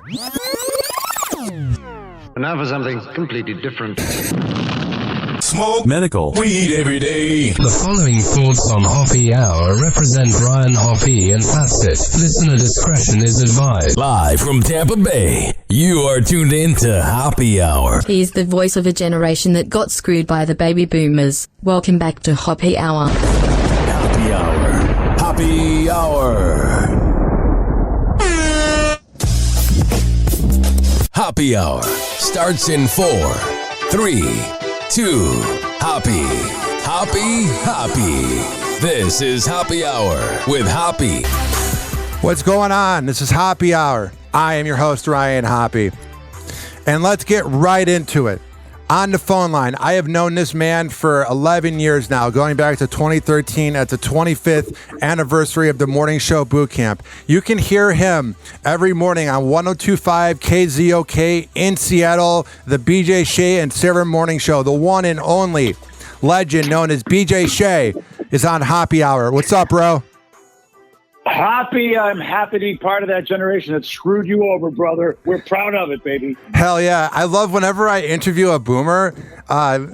And now for something completely different. Smoke medical weed every day. The following thoughts on Hoppe Hour represent Ryan Hoppe and Facet. Listener discretion is advised. Live from Tampa Bay, you are tuned in to Hoppe Hour. He's the voice of a generation that got screwed by the baby boomers. Welcome back to Hoppe Hour. Hoppe Hour. Hoppe Hour. Hoppe Hour starts in 4, 3, 2, Hoppe. Hoppe, Hoppe. This is Hoppe Hour with Hoppe. What's going on? This is Hoppe Hour. I am your host, Ryan Hoppe. And let's get right into it. On the phone line, I have known this man for 11 years now, going back to 2013 at the 25th anniversary of the morning show boot camp. You can hear him every morning on 102.5 KZOK in Seattle, the BJ Shea and Sarah morning show. The one and only legend known as BJ Shea is on Hoppe Hour. What's up, bro? Hoppe, I'm happy to be part of that generation that screwed you over, brother. We're proud of it, baby. Hell yeah. I love whenever I interview a boomer,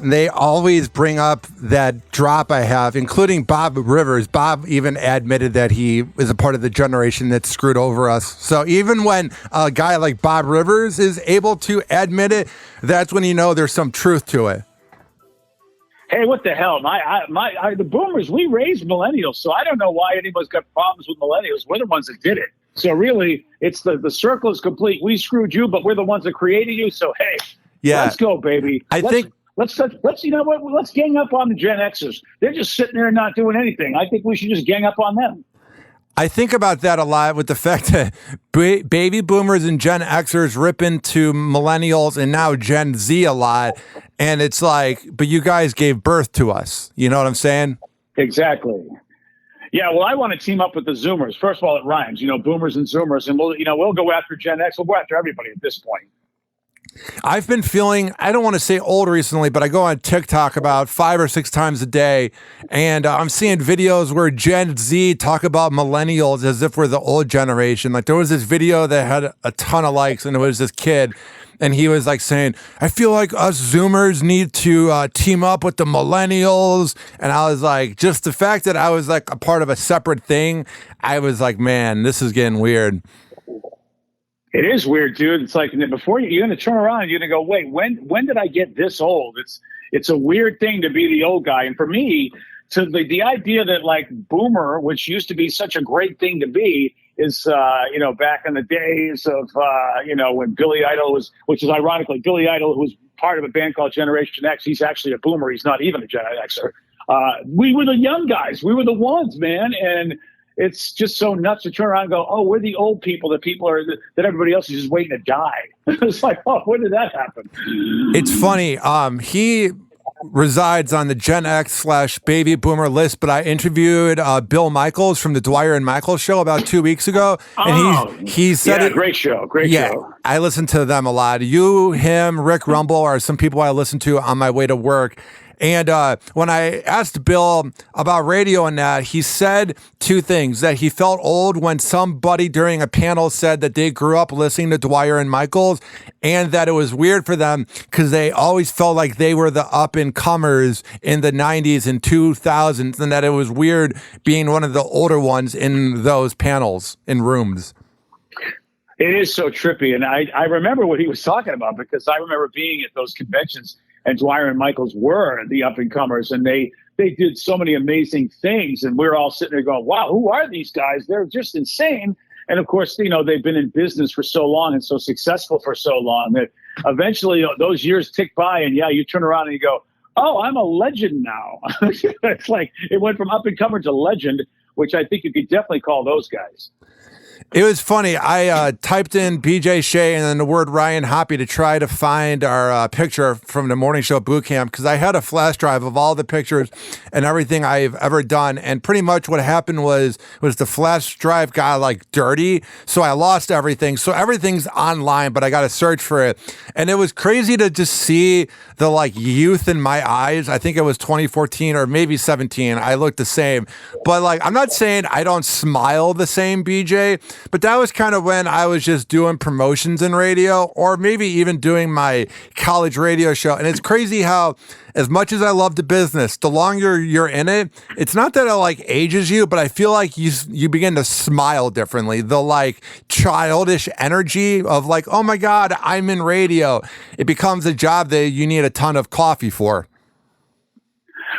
they always bring up that drop I have, including Bob Rivers. Bob even admitted that he is a part of the generation that screwed over us. So even when a guy like Bob Rivers is able to admit it, that's when you know there's some truth to it. Hey, what the hell? The boomers, we raised millennials, so I don't know why anyone's got problems with millennials. We're the ones that did it. So really, it's the circle is complete. We screwed you, but we're the ones that created you. So hey, let's go, baby. Let's you know what? Let's gang up on the Gen Xers. They're just sitting there and not doing anything. I think we should just gang up on them. I think about that a lot with the fact that baby boomers and Gen Xers rip into millennials and now Gen Z a lot. And it's like, but you guys gave birth to us. You know what I'm saying? Exactly. Yeah, well, I want to team up with the Zoomers. First of all, it rhymes, boomers and Zoomers. And we'll go after Gen X. We'll go after everybody at this point. I've been feeling, I don't want to say old recently, but I go on TikTok about 5 or 6 times a day, and I'm seeing videos where Gen Z talk about millennials as if we're the old generation. Like there was this video that had a ton of likes, and it was this kid, and he was like saying, I feel like us Zoomers need to team up with the millennials. And I was like, just the fact that I was like a part of a separate thing, I was like, man, this is getting weird. It is weird, dude. It's like before you're going to turn around and you're going to go, wait, when did I get this old? It's a weird thing to be the old guy. And for me, to the idea that like boomer, which used to be such a great thing to be, is back in the days of when Billy Idol was, which is ironically Billy Idol, who was part of a band called Generation X. He's actually a boomer. He's not even a Gen Xer. We were the young guys. We were the ones, man, and. It's just so nuts to turn around and go, oh, we're the old people that that everybody else is just waiting to die. It's like, oh, when did that happen? It's funny. He resides on the Gen X / baby boomer list, but I interviewed Bill Michaels from the Dwyer and Michaels show about 2 weeks ago. And he said great show. Great show. I listen to them a lot. You, him, Rick Rumble are some people I listen to on my way to work. And when I asked Bill about radio and that, he said 2 things. That he felt old when somebody during a panel said that they grew up listening to Dwyer and Michaels, and that it was weird for them because they always felt like they were the up-and-comers in the 90s and 2000s, and that it was weird being one of the older ones in those panels in rooms. It is so trippy. And I remember what he was talking about because I remember being at those conventions. And Dwyer and Michaels were the up-and-comers, and they did so many amazing things. And we're all sitting there going, wow, who are these guys? They're just insane. And, of course, they've been in business for so long and so successful for so long that eventually those years tick by, and, you turn around and you go, oh, I'm a legend now. It's like it went from up-and-comer to legend, which I think you could definitely call those guys. It was funny. I typed in BJ Shea and then the word Ryan Hoppe to try to find our picture from the morning show boot camp because I had a flash drive of all the pictures and everything I've ever done. And pretty much what happened was the flash drive got like dirty. So I lost everything. So everything's online, but I got to search for it. And it was crazy to just see the like youth in my eyes. I think it was 2014 or maybe 17. I looked the same. But like, I'm not saying I don't smile the same, BJ. but that was kind of when I was just doing promotions in radio, or maybe even doing my college radio show. And it's crazy how, as much as I love the business, the longer you're in it, it's not that it like ages you, but I feel like you begin to smile differently. The like childish energy of like, oh my God, I'm in radio. It becomes a job that you need a ton of coffee for.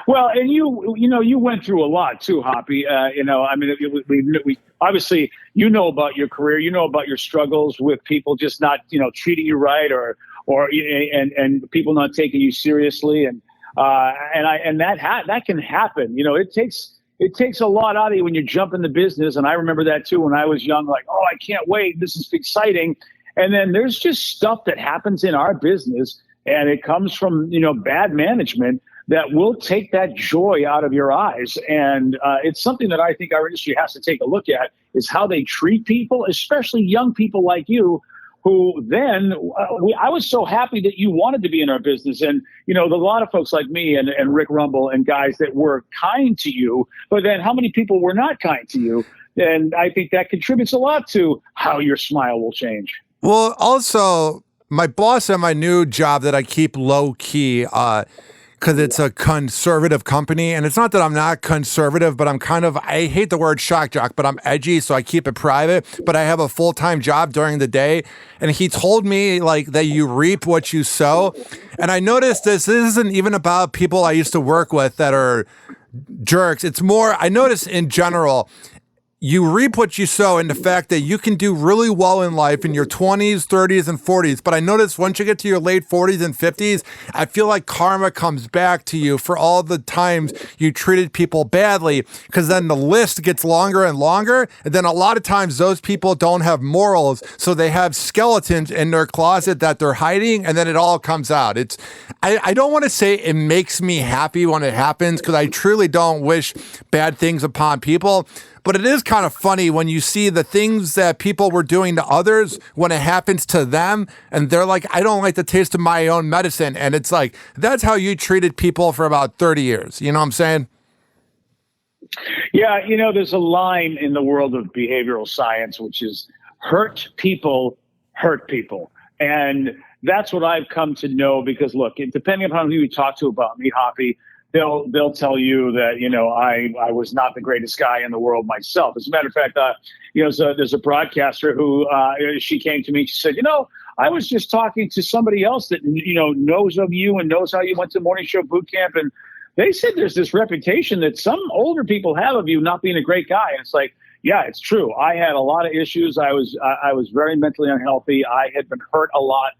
Well, and you went through a lot too, Hoppy. I mean, we obviously, about your career, about your struggles with people just not, treating you right, or and people not taking you seriously, and that can happen. It takes a lot out of you when you jump in the business, and I remember that too when I was young. Like, oh, I can't wait, this is exciting, and then there's just stuff that happens in our business, and it comes from bad management that will take that joy out of your eyes. And it's something that I think our industry has to take a look at, is how they treat people, especially young people like you, who then I was so happy that you wanted to be in our business. And, a lot of folks like me and Rick Rumble and guys that were kind to you, but then how many people were not kind to you? And I think that contributes a lot to how your smile will change. Well, also, my boss at my new job that I keep low key, because it's a conservative company, and it's not that I'm not conservative, but I hate the word shock jock, but I'm edgy, so I keep it private, but I have a full-time job during the day, and he told me like that you reap what you sow, and I noticed this isn't even about people I used to work with that are jerks. It's more, I notice in general, you reap what you sow, in the fact that you can do really well in life in your 20s, 30s, and 40s. But I notice once you get to your late 40s and 50s, I feel like karma comes back to you for all the times you treated people badly, because then the list gets longer and longer. And then a lot of times those people don't have morals, so they have skeletons in their closet that they're hiding, and then it all comes out. I don't want to say it makes me happy when it happens, because I truly don't wish bad things upon people. But it is kind of funny when you see the things that people were doing to others when it happens to them, and they're like, I don't like the taste of my own medicine. And it's like, that's how you treated people for about 30 years. You know what I'm saying? Yeah, there's a line in the world of behavioral science, which is hurt people hurt people. And that's what I've come to know, because look, depending upon who you talk to about me, Hoppy, they'll tell you that, I was not the greatest guy in the world myself. As a matter of fact, there's a broadcaster who, she came to me, she said, I was just talking to somebody else that, knows of you and knows how you went to morning show boot camp. And they said there's this reputation that some older people have of you not being a great guy. And it's like, yeah, it's true. I had a lot of issues. I was very mentally unhealthy. I had been hurt a lot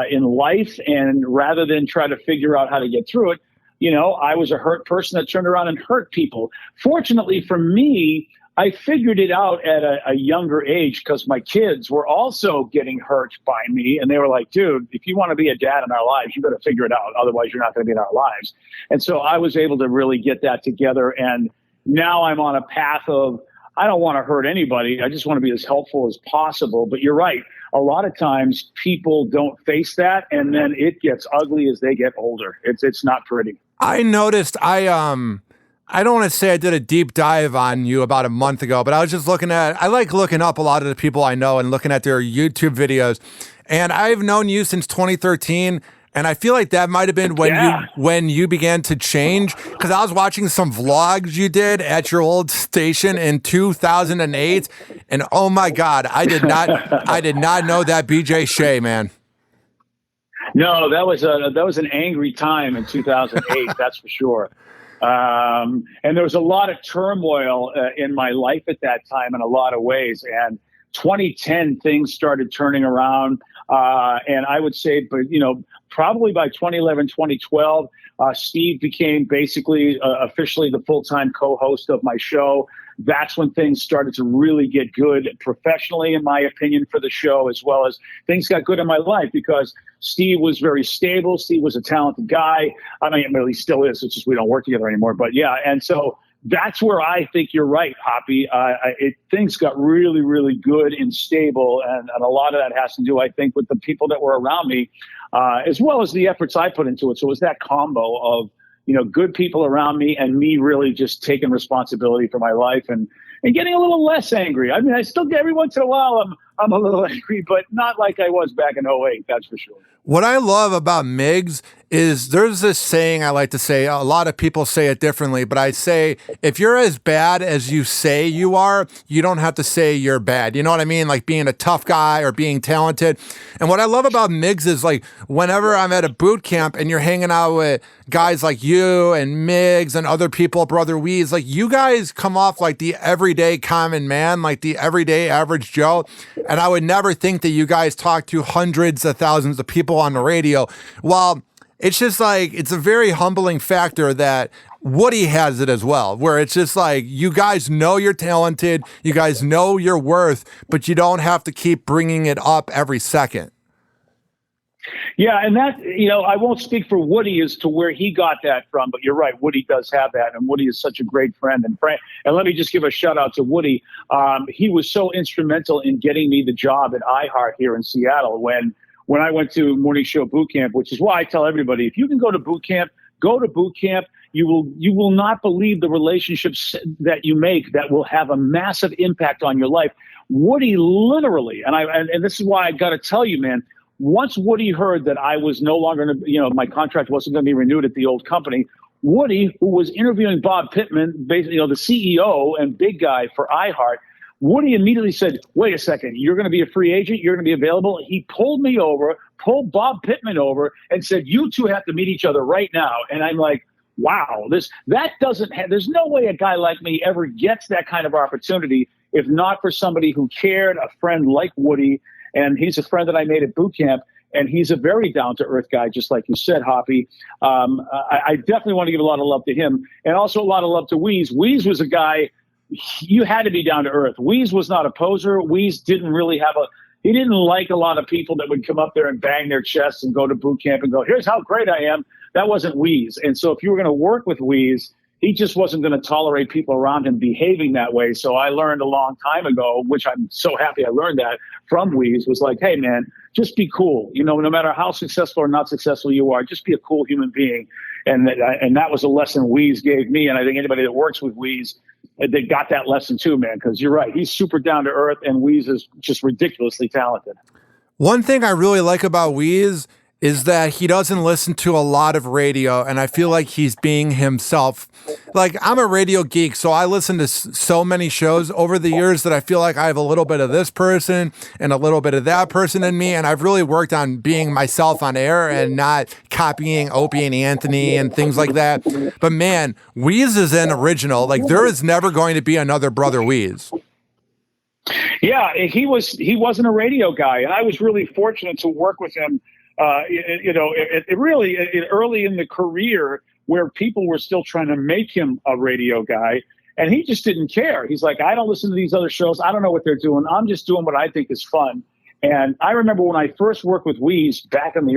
in life. And rather than try to figure out how to get through it, I was a hurt person that turned around and hurt people. Fortunately for me, I figured it out at a younger age, because my kids were also getting hurt by me. And they were like, dude, if you want to be a dad in our lives, you better figure it out. Otherwise, you're not going to be in our lives. And so I was able to really get that together. And now I'm on a path of, I don't want to hurt anybody. I just want to be as helpful as possible. But you're right. A lot of times people don't face that, and then it gets ugly as they get older. It's not pretty. I noticed I don't want to say I did a deep dive on you about a month ago, but I was just I like looking up a lot of the people I know and looking at their YouTube videos. And I've known you since 2013. And I feel like that might have been when you began to change, because I was watching some vlogs you did at your old station in 2008, and oh my God, I did not know that BJ Shea, man. No, that was an angry time in 2008. That's for sure. And there was a lot of turmoil in my life at that time in a lot of ways. And 2010, things started turning around. And I would say, but probably by 2011, 2012, Steve became basically officially the full-time co-host of my show. That's when things started to really get good professionally, in my opinion, for the show, as well as things got good in my life, because Steve was very stable. Steve was a talented guy. I mean, he still is. It's just we don't work together anymore. But yeah, and so that's where I think you're right, Hoppy. Things got really, really good and stable, and a lot of that has to do, I think, with the people that were around me, as well as the efforts I put into it. So it was that combo of good people around me and me really just taking responsibility for my life and and getting a little less angry. I mean, I still get every once in a while I'm a little angry, but not like I was back in '08. That's for sure. What I love about Miggs is there's this saying I like to say, a lot of people say it differently, but I say, if you're as bad as you say you are, you don't have to say you're bad. You know what I mean? Like being a tough guy or being talented. And what I love about Miggs is like, whenever I'm at a boot camp and you're hanging out with guys like you and Miggs and other people, Brother Weeze, like you guys come off like the everyday common man, like the everyday average Joe. And I would never think that you guys talk to hundreds of thousands of people on the radio. Well, it's just like, it's a very humbling factor that Woody has it as well, where it's just like, you guys know you're talented, you guys know your worth, but you don't have to keep bringing it up every second. Yeah, and that, I won't speak for Woody as to where he got that from, but you're right, Woody does have that, and Woody is such a great friend. And let me just give a shout out to Woody. He was so instrumental in getting me the job at iHeart here in Seattle when I went to morning show boot camp, which is why I tell everybody, if you can go to boot camp, go to boot camp. You will not believe the relationships that you make that will have a massive impact on your life. Woody literally, and this is why I got to tell you, man, once Woody heard that I was no longer, my contract wasn't going to be renewed at the old company, Woody, who was interviewing Bob Pittman, basically, the CEO and big guy for iHeart, Woody immediately said, wait a second, you're going to be a free agent? You're going to be available? He pulled me over, pulled Bob Pittman over, and said, you two have to meet each other right now. And I'm like, wow, there's no way a guy like me ever gets that kind of opportunity if not for somebody who cared, a friend like Woody. And he's a friend that I made at boot camp. And he's a very down-to-earth guy, just like you said, Hoppy. I definitely want to give a lot of love to him. And also a lot of love to Weeze. Weeze was a guy, you had to be down to earth. Weeze was not a poser. Weeze didn't really he didn't like a lot of people that would come up there and bang their chests and go to boot camp and go, here's how great I am. That wasn't Weeze. And so if you were going to work with Weeze, he just wasn't going to tolerate people around him behaving that way. So I learned a long time ago, which I'm so happy I learned that from Weeze, was like, hey, man, just be cool. No matter how successful or not successful you are, just be a cool human being. And that was a lesson Weeze gave me. And I think anybody that works with Weeze, they got that lesson too, man, because you're right. He's super down to earth, and Weeze is just ridiculously talented. One thing I really like about Weeze is that he doesn't listen to a lot of radio, and I feel like he's being himself. Like, I'm a radio geek, so I listen to so many shows over the years that I feel like I have a little bit of this person and a little bit of that person in me, and I've really worked on being myself on air and not copying Opie and Anthony and things like that. But man, Weeze is an original. Like, there is never going to be another Brother Weeze. Yeah, he wasn't a radio guy, and I was really fortunate to work with him. Early in the career where people were still trying to make him a radio guy, and he just didn't care. He's like, I don't listen to these other shows. I don't know what they're doing. I'm just doing what I think is fun. And I remember when I first worked with Weeze back in the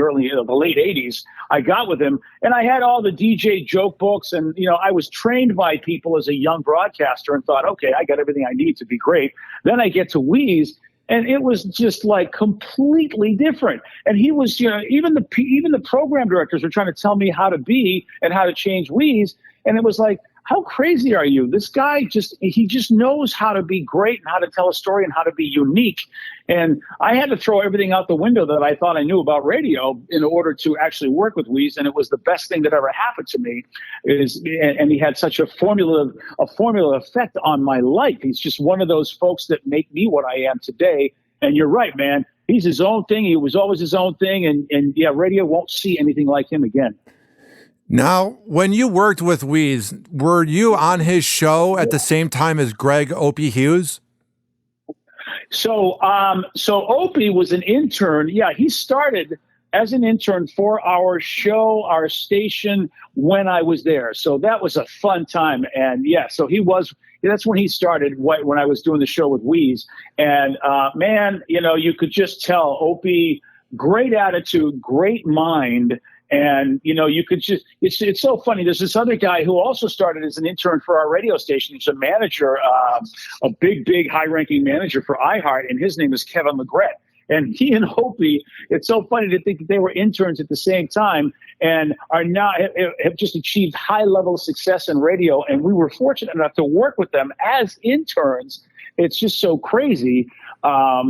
late 80s, I got with him and I had all the DJ joke books, and, I was trained by people as a young broadcaster and thought, okay, I got everything I need to be great. Then I get to Weeze, and it was just like completely different. And he was, even the program directors were trying to tell me how to be and how to change Weeze. And it was like, how crazy are you? This guy he just knows how to be great and how to tell a story and how to be unique. And I had to throw everything out the window that I thought I knew about radio in order to actually work with Weeze. And it was the best thing that ever happened to me. And he had such a formula effect on my life. He's just one of those folks that make me what I am today. And you're right, man. He's his own thing. He was always his own thing. And yeah, radio won't see anything like him again. Now, when you worked with Weeze, were you on his show at the same time as Greg Opie Hughes? So Opie was an intern. Yeah, he started as an intern for our show, our station, when I was there. So that was a fun time. And yeah, so that's when he started when I was doing the show with Weeze. And man, you could just tell Opie, great attitude, great mind. And, you could just, it's so funny. There's this other guy who also started as an intern for our radio station. He's a manager, a big, high ranking manager for iHeart. And his name is Kevin LeGret. And he and Hopi, it's so funny to think that they were interns at the same time and are now have just achieved high level of success in radio. And we were fortunate enough to work with them as interns. It's just so crazy. I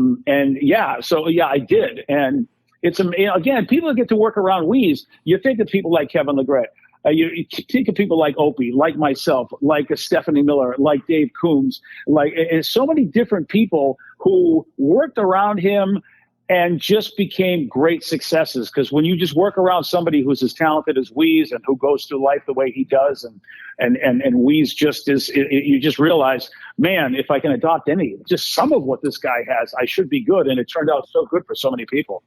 did. And it's, again, people that get to work around Weeze, you think of people like Kevin Legret. You think of people like Opie, like myself, like Stephanie Miller, like Dave Coombs, like and so many different people who worked around him and just became great successes. Because when you just work around somebody who's as talented as Weeze and who goes through life the way he does, and Weeze just is, you just realize, man, if I can adopt just some of what this guy has, I should be good. And it turned out so good for so many people.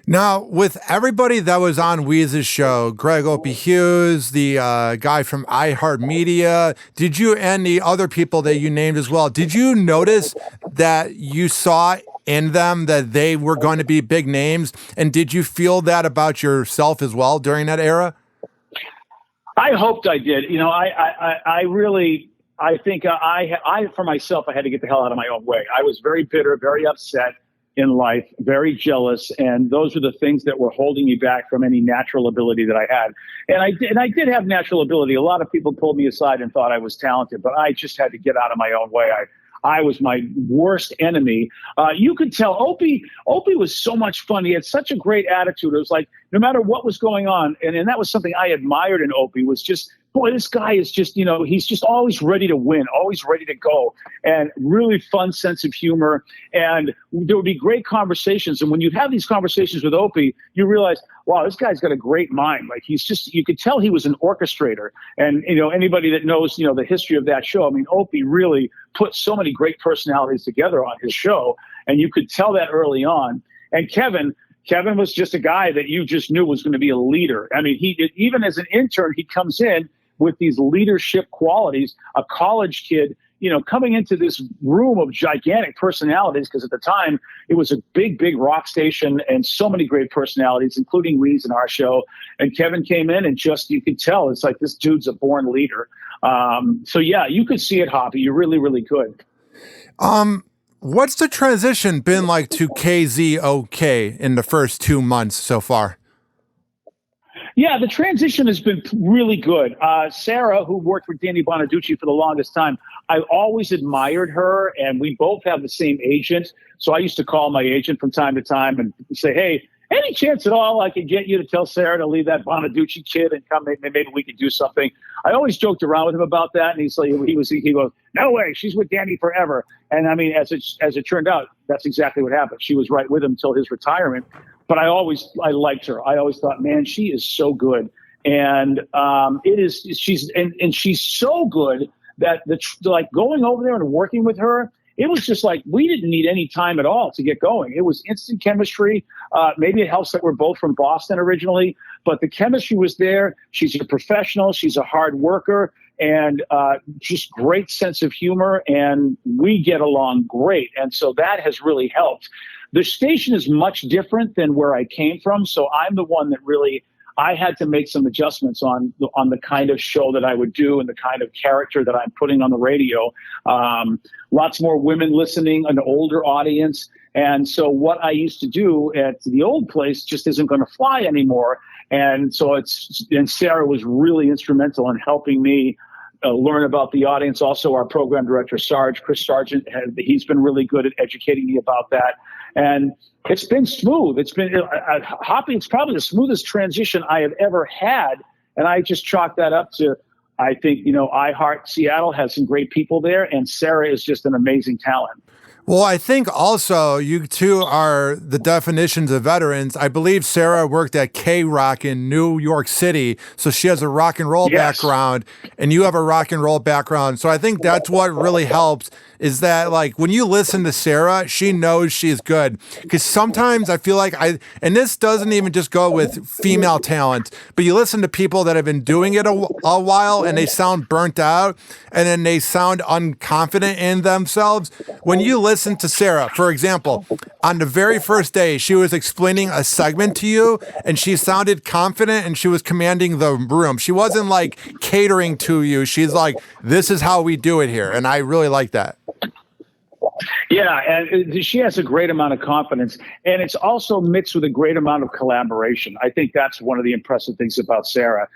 Now, with everybody that was on Weeze's show, Greg Opie Hughes, the guy from iHeartMedia, did you, and the other people that you named as well, did you notice that you saw in them that they were going to be big names? And did you feel that about yourself as well during that era? I hoped I did. I think for myself, I had to get the hell out of my own way. I was very bitter, very upset in life, very jealous, and those were the things that were holding me back from any natural ability that I had. And I did have natural ability. A lot of people pulled me aside and thought I was talented, but I just had to get out of my own way. I was my worst enemy. You could tell Opie was so much fun. He had such a great attitude. It was like, no matter what was going on, and that was something I admired in Opie, was just, boy, this guy is just, he's just always ready to win, always ready to go, and really fun sense of humor. And there would be great conversations. And when you'd have these conversations with Opie, you realize, wow, this guy's got a great mind. Like you could tell he was an orchestrator. And, anybody that knows, the history of that show, I mean, Opie really put so many great personalities together on his show. And you could tell that early on. And Kevin was just a guy that you just knew was going to be a leader. I mean, even as an intern, he comes in with these leadership qualities, a college kid, coming into this room of gigantic personalities, because at the time it was a big, big rock station and so many great personalities, including Weeze in our show. And Kevin came in and just, you could tell, it's like, this dude's a born leader. You could see it, Hoppy. You really, really could. What's the transition been like to KZOK in the first 2 months so far? Yeah, the transition has been really good. Sarah, who worked with Danny Bonaducci for the longest time, I always admired her, and we both have the same agent. So I used to call my agent from time to time and say, hey, any chance at all I could get you to tell Sarah to leave that Bonaducci kid and come, maybe we could do something. I always joked around with him about that, and he goes, no way, she's with Danny forever. And I mean, as it turned out, that's exactly what happened. She was right with him until his retirement. But I liked her. I always thought, man, she is so good. And she's so good that going over there and working with her, it was just like, we didn't need any time at all to get going. It was instant chemistry. Maybe it helps that we're both from Boston originally, but the chemistry was there. She's a professional. She's a hard worker, and just great sense of humor. And we get along great. And so that has really helped. The station is much different than where I came from. So I'm the one that really, I had to make some adjustments on the kind of show that I would do and the kind of character that I'm putting on the radio. Lots more women listening, an older audience. And so what I used to do at the old place just isn't going to fly anymore. And so Sarah was really instrumental in helping me learn about the audience. Also, our program director, Chris Sargent, he's been really good at educating me about that. And it's been smooth. It's been Hoppy. It's probably the smoothest transition I have ever had. And I just chalk that up to, I think, iHeart Seattle has some great people there. And Sarah is just an amazing talent. Well, I think also you two are the definitions of veterans. I believe Sarah worked at KZOK in New York City, so she has a rock and roll background, and you have a rock and roll background. So I think that's what really helps, is that like when you listen to Sarah, she knows she's good. Because sometimes I feel like and this doesn't even just go with female talent, but you listen to people that have been doing it a while and they sound burnt out, and then they sound unconfident in themselves. When you listen to Sarah, for example, on the very first day, she was explaining a segment to you and she sounded confident and she was commanding the room. She wasn't like catering to you. She's like, this is how we do it here. And I really like that. Yeah, and she has a great amount of confidence, and it's also mixed with a great amount of collaboration. I think that's one of the impressive things about Sarah.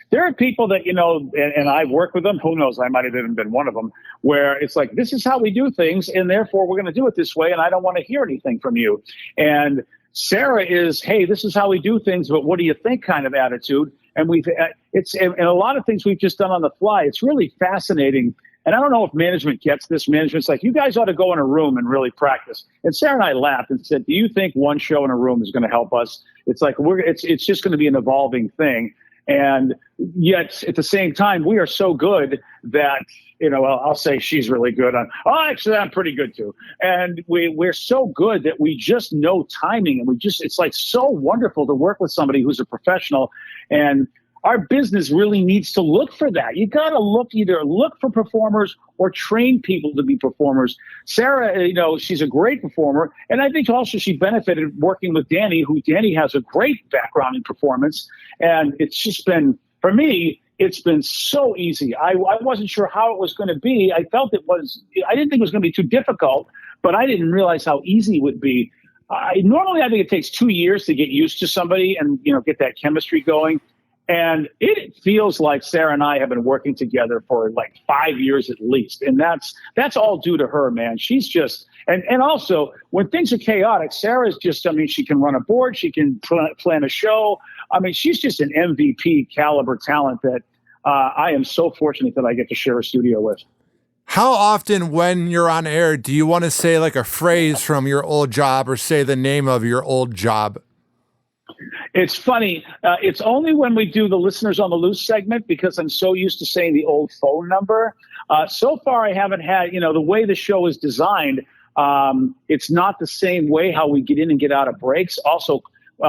There are people that, and I work with them, who knows, I might have even been one of them, where it's like, this is how we do things, and therefore we're going to do it this way, and I don't want to hear anything from you. And Sarah is, hey, this is how we do things, but what do you think kind of attitude. And and a lot of things we've just done on the fly. It's really fascinating. And I don't know if management gets this. Management's like, you guys ought to go in a room and really practice. And Sarah and I laughed and said, do you think one show in a room is going to help us? It's like, it's just going to be an evolving thing. And yet at the same time, we are so good that, I'll say she's really good actually I'm pretty good too. And we're so good that we just know timing, and it's like so wonderful to work with somebody who's a professional. And our business really needs to look for that. You got to either look for performers or train people to be performers. Sarah, she's a great performer. And I think also she benefited working with Danny, Danny has a great background in performance. And it's just been, for me, it's been so easy. I wasn't sure how it was going to be. I didn't think it was going to be too difficult, but I didn't realize how easy it would be. Normally, I think it takes 2 years to get used to somebody and, get that chemistry going. And it feels like Sarah and I have been working together for like 5 years at least. And that's all due to her, man. She's just, and also when things are chaotic, Sarah's just, she can run a board. She can plan a show. She's just an MVP caliber talent that I am so fortunate that I get to share a studio with. How often when you're on air, do you want to say like a phrase from your old job or say the name of your old job? It's funny. It's only when we do the Listeners on the Loose segment, because I'm so used to saying the old phone number. So far, I haven't had, the way the show is designed, it's not the same way how we get in and get out of breaks. Also,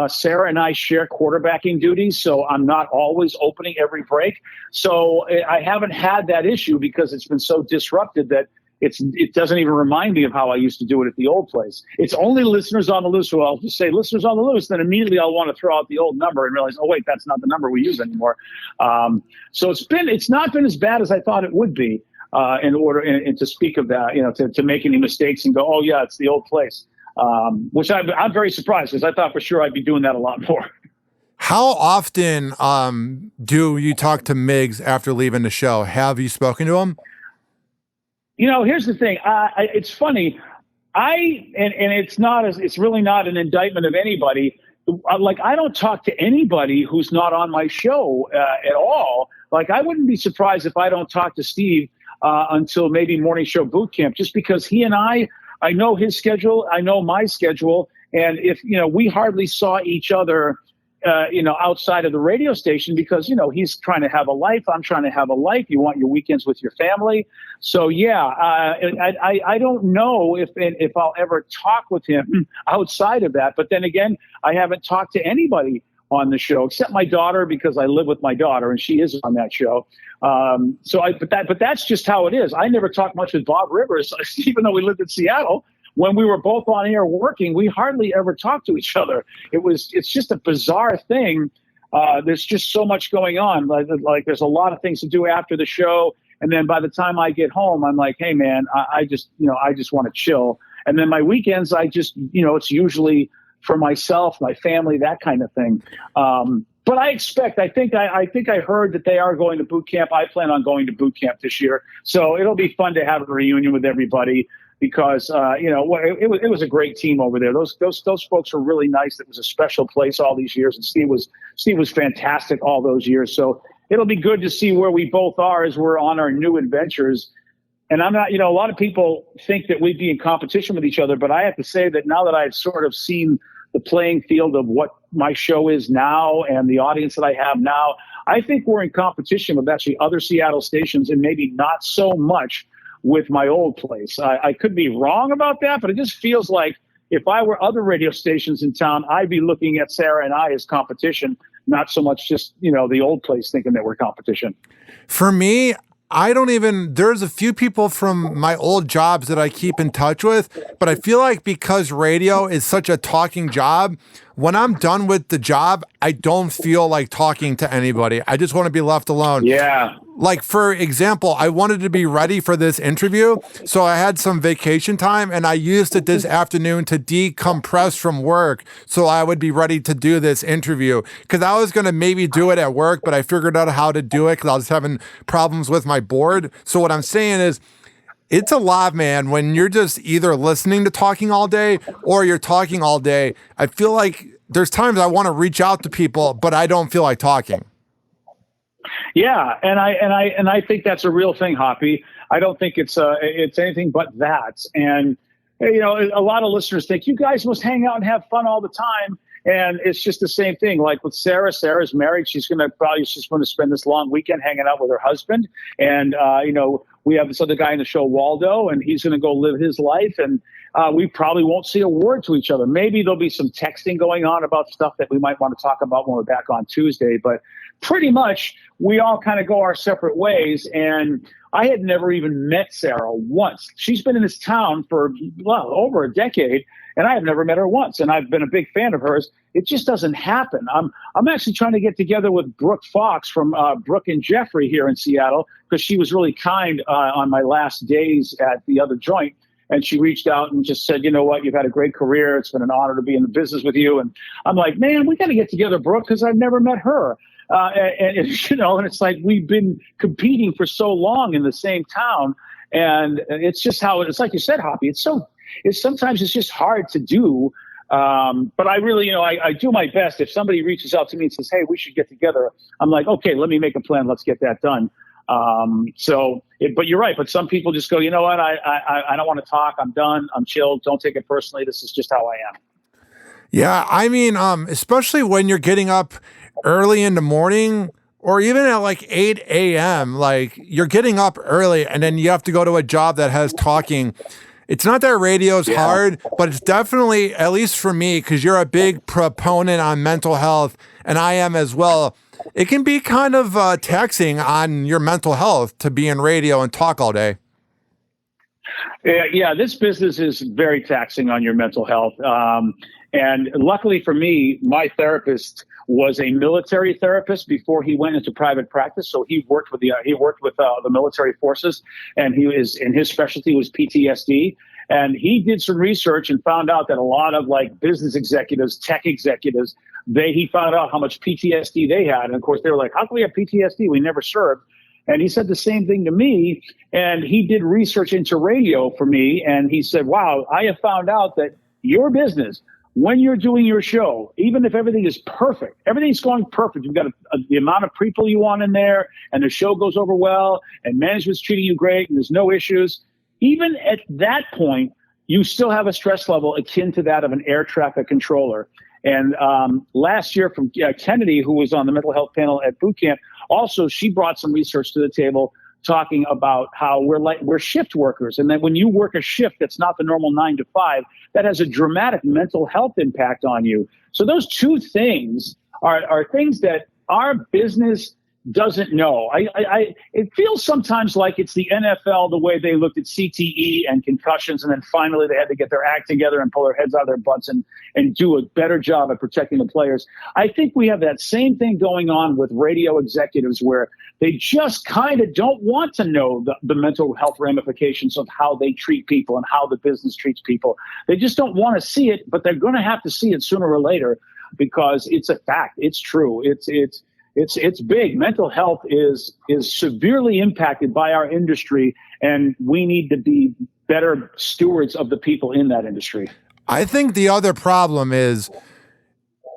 Sarah and I share quarterbacking duties, so I'm not always opening every break. So I haven't had that issue because it's been so disrupted that it doesn't even remind me of how I used to do it at the old place. It's only Listeners on the Loose, so I'll just say Listeners on the Loose, then immediately I'll want to throw out the old number and realize, oh wait, that's not the number we use anymore. So it's not been as bad as I thought it would be and to speak of that, to make any mistakes and go, oh yeah, it's the old place, which I'm very surprised because I thought for sure I'd be doing that a lot more. How often do you talk to Miggs after leaving the show? Have you spoken to him? Here's the thing. It's funny. It's really not an indictment of anybody. I don't talk to anybody who's not on my show at all. I wouldn't be surprised if I don't talk to Steve until maybe Morning Show Boot Camp, just because he and I know his schedule, I know my schedule, and if we hardly saw each other. Outside of the radio station because, he's trying to have a life. I'm trying to have a life. You want your weekends with your family. So, yeah, I don't know if I'll ever talk with him outside of that. But then again, I haven't talked to anybody on the show except my daughter because I live with my daughter and she is on that show. But that's just how it is. I never talked much with Bob Rivers, even though we lived in Seattle. When we were both on air working, we hardly ever talked to each other. It's just a bizarre thing. There's just so much going on. Like there's a lot of things to do after the show. And then by the time I get home, I'm like, hey man, I just want to chill. And then my weekends, it's usually for myself, my family, that kind of thing. But I think I heard that they are going to boot camp. I plan on going to boot camp this year. So it'll be fun to have a reunion with everybody. Because it was a great team over there. Those folks were really nice. It was a special place all these years, and Steve was fantastic all those years. So it'll be good to see where we both are as we're on our new adventures. And I'm not, a lot of people think that we'd be in competition with each other, but I have to say that now that I've sort of seen the playing field of what my show is now and the audience that I have now, I think we're in competition with actually other Seattle stations and maybe not so much with my old place. I could be wrong about that, but it just feels like if I were other radio stations in town, I'd be looking at Sarah and I as competition, not so much just, the old place thinking that we're competition. For me, there's a few people from my old jobs that I keep in touch with, but I feel like because radio is such a talking job, when I'm done with the job, I don't feel like talking to anybody. I just want to be left alone. Yeah. Like, for example, I wanted to be ready for this interview, so I had some vacation time, and I used it this afternoon to decompress from work so I would be ready to do this interview. Because I was going to maybe do it at work, but I figured out how to do it because I was having problems with my board. So what I'm saying is, it's a lot, man, when you're just either listening to talking all day or you're talking all day. I feel like there's times I want to reach out to people, but I don't feel like talking. Yeah, and I think that's a real thing, Hoppy. I don't think it's anything but that. And a lot of listeners think you guys must hang out and have fun all the time, and it's just the same thing. Like with Sarah, Sarah's married. She's going to spend this long weekend hanging out with her husband, and we have this other guy in the show, Waldo, and he's going to go live his life, and we probably won't say a word to each other. Maybe there'll be some texting going on about stuff that we might want to talk about when we're back on Tuesday, but pretty much we all kind of go our separate ways. And I had never even met Sarah once. She's been in this town for over a decade, and I have never met her once. And I've been a big fan of hers. It just doesn't happen. I'm actually trying to get together with Brooke Fox from Brooke and Jeffrey here in Seattle, because she was really kind on my last days at the other joint. And she reached out and just said, you know what, you've had a great career. It's been an honor to be in the business with you. And I'm like, man, we got to get together, Brooke, because I've never met her. And it's like we've been competing for so long in the same town. And it's just how it's like you said, Hoppy. It's sometimes it's just hard to do. But I really, I do my best. If somebody reaches out to me and says, hey, we should get together, I'm like, okay, let me make a plan. Let's get that done. But you're right. But some people just go, you know what? I don't want to talk. I'm done. I'm chilled. Don't take it personally. This is just how I am. Yeah. I mean, especially when you're getting up early in the morning or even at like 8 a.m., like you're getting up early and then you have to go to a job that has talking. It's not that radio's hard, but it's definitely, at least for me, because you're a big proponent on mental health and I am as well. It can be kind of taxing on your mental health to be in radio and talk all day. Yeah, this business is very taxing on your mental health. And luckily for me, my therapist was a military therapist before he went into private practice. So he worked with the military forces, and his specialty was PTSD. And he did some research and found out that a lot of like business executives, tech executives, he found out how much PTSD they had. And of course they were like, how can we have PTSD? We never served. And he said the same thing to me. And he did research into radio for me. And he said, wow, I have found out that your business, when you're doing your show, even if everything is perfect, everything's going perfect, you've got the amount of people you want in there, and the show goes over well, and management's treating you great, and there's no issues. Even at that point, you still have a stress level akin to that of an air traffic controller. And last year from Kennedy, who was on the mental health panel at boot camp, also she brought some research to the table talking about how we're shift workers. And that when you work a shift that's not the normal 9 to 5, that has a dramatic mental health impact on you. So those two things are things that our business doesn't know. It feels sometimes like it's the NFL, the way they looked at CTE and concussions, and then finally they had to get their act together and pull their heads out of their butts and do a better job at protecting the players. I think we have that same thing going on with radio executives where they just kind of don't want to know the mental health ramifications of how they treat people and how the business treats people. They just don't want to see it, but they're going to have to see it sooner or later because it's a fact. It's true. It's big. Mental health is severely impacted by our industry, and we need to be better stewards of the people in that industry. I think the other problem is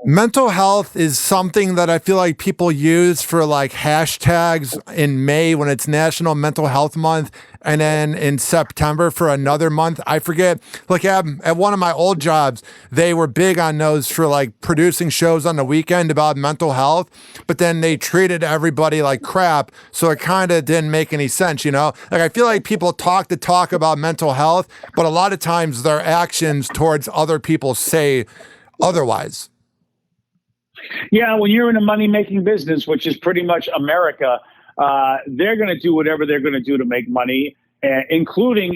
mental health is something that I feel like people use for like hashtags in May when it's National Mental Health Month, and then in September for another month. I forget. Like at one of my old jobs, they were big on those for like producing shows on the weekend about mental health, but then they treated everybody like crap. So it kind of didn't make any sense, Like I feel like people talk the talk about mental health, but a lot of times their actions towards other people say otherwise. Yeah, when you're in a money-making business, which is pretty much America, they're going to do whatever they're going to do to make money, including,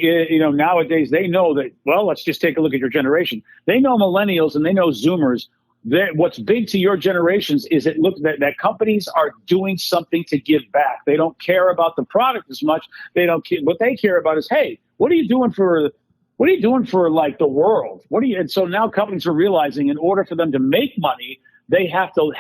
nowadays they know that, well, let's just take a look at your generation. They know millennials and they know Zoomers what's big to your generations is that companies are doing something to give back. They don't care about the product as much. They don't care. What they care about is, hey, what are you doing for like the world? And so now companies are realizing in order for them to make money, they have to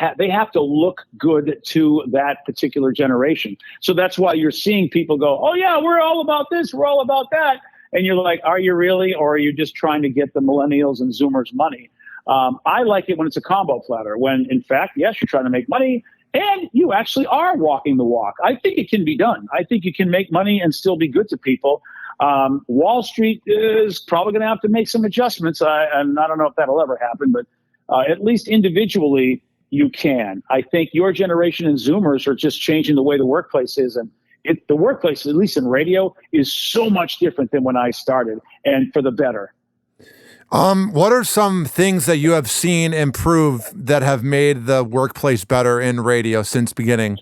look good to that particular generation. So that's why you're seeing people go, oh yeah, we're all about this, we're all about that. And you're like, are you really? Or are you just trying to get the millennials and Zoomers money? I like it when it's a combo platter, when in fact, yes, you're trying to make money and you actually are walking the walk. I think it can be done. I think you can make money and still be good to people. Wall Street is probably going to have to make some adjustments. And I don't know if that'll ever happen, but at least individually you can. I think your generation and Zoomers are just changing the way the workplace is. And the workplace, at least in radio, is so much different than when I started, and for the better. What are some things that you have seen improve that have made the workplace better in radio since beginning?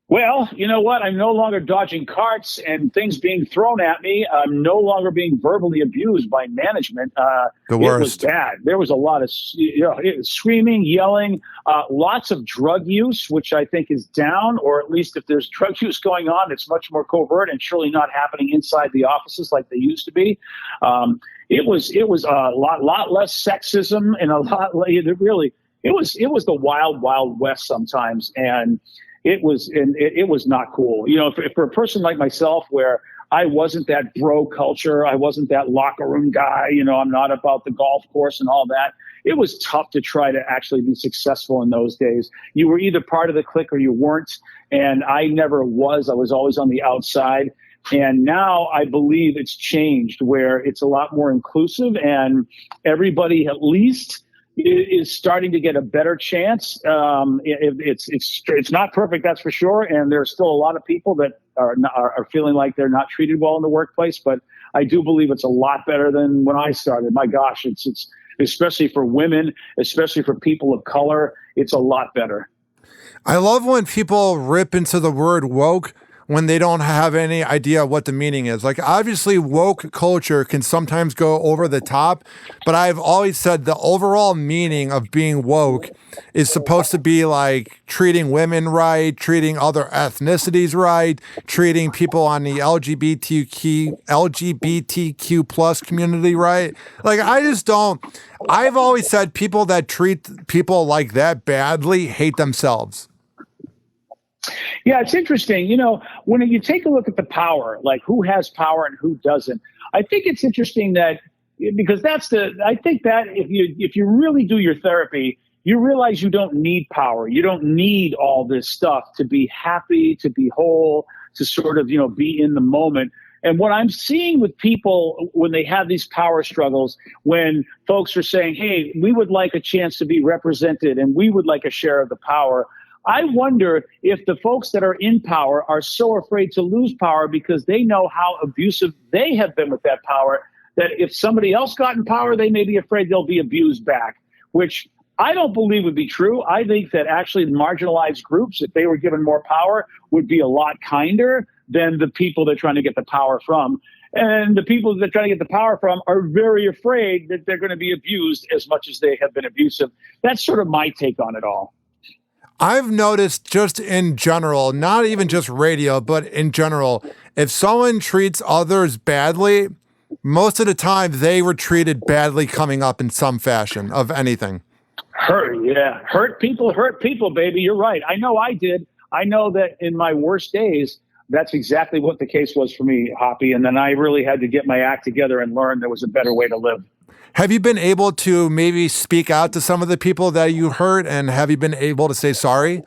Well, you know what? I'm no longer dodging carts and things being thrown at me. I'm no longer being verbally abused by management. The worst. It was bad. There was a lot of screaming, yelling, lots of drug use, which I think is down, or at least if there's drug use going on, it's much more covert and surely not happening inside the offices like they used to be. It was a lot less sexism and it was the wild, wild west sometimes. And it was not cool. You know, for a person like myself, where I wasn't that bro culture, I wasn't that locker room guy, you know, I'm not about the golf course and all that. It was tough to try to actually be successful in those days. You were either part of the clique or you weren't. And I never was. I was always on the outside. And now I believe it's changed, where it's a lot more inclusive and everybody at least is starting to get a better chance. It's not perfect, that's for sure, and there's still a lot of people that are feeling like they're not treated well in the workplace. But I do believe it's a lot better than when I started. My gosh, it's especially for women, especially for people of color, it's a lot better. I love when people rip into the word woke when they don't have any idea what the meaning is. Like, obviously, woke culture can sometimes go over the top, but I've always said the overall meaning of being woke is supposed to be like treating women right, treating other ethnicities right, treating people on the LGBTQ plus community right. Like, I've always said people that treat people like that badly hate themselves. Yeah, it's interesting. You know, when you take a look at the power, like who has power and who doesn't, I think it's interesting that, because I think that if you really do your therapy, you realize you don't need power. You don't need all this stuff to be happy, to be whole, to sort of, be in the moment. And what I'm seeing with people when they have these power struggles, when folks are saying, hey, we would like a chance to be represented and we would like a share of the power, I wonder if the folks that are in power are so afraid to lose power because they know how abusive they have been with that power, that if somebody else got in power, they may be afraid they'll be abused back, which I don't believe would be true. I think that actually marginalized groups, if they were given more power, would be a lot kinder than the people they're trying to get the power from. And the people that they're trying to get the power from are very afraid that they're going to be abused as much as they have been abusive. That's sort of my take on it all. I've noticed just in general, not even just radio, but in general, if someone treats others badly, most of the time they were treated badly coming up in some fashion of anything. Hurt people, baby. You're right. I know I did. I know that in my worst days, that's exactly what the case was for me, Hoppy. And then I really had to get my act together and learn there was a better way to live. Have you been able to maybe speak out to some of the people that you hurt, and have you been able to say sorry?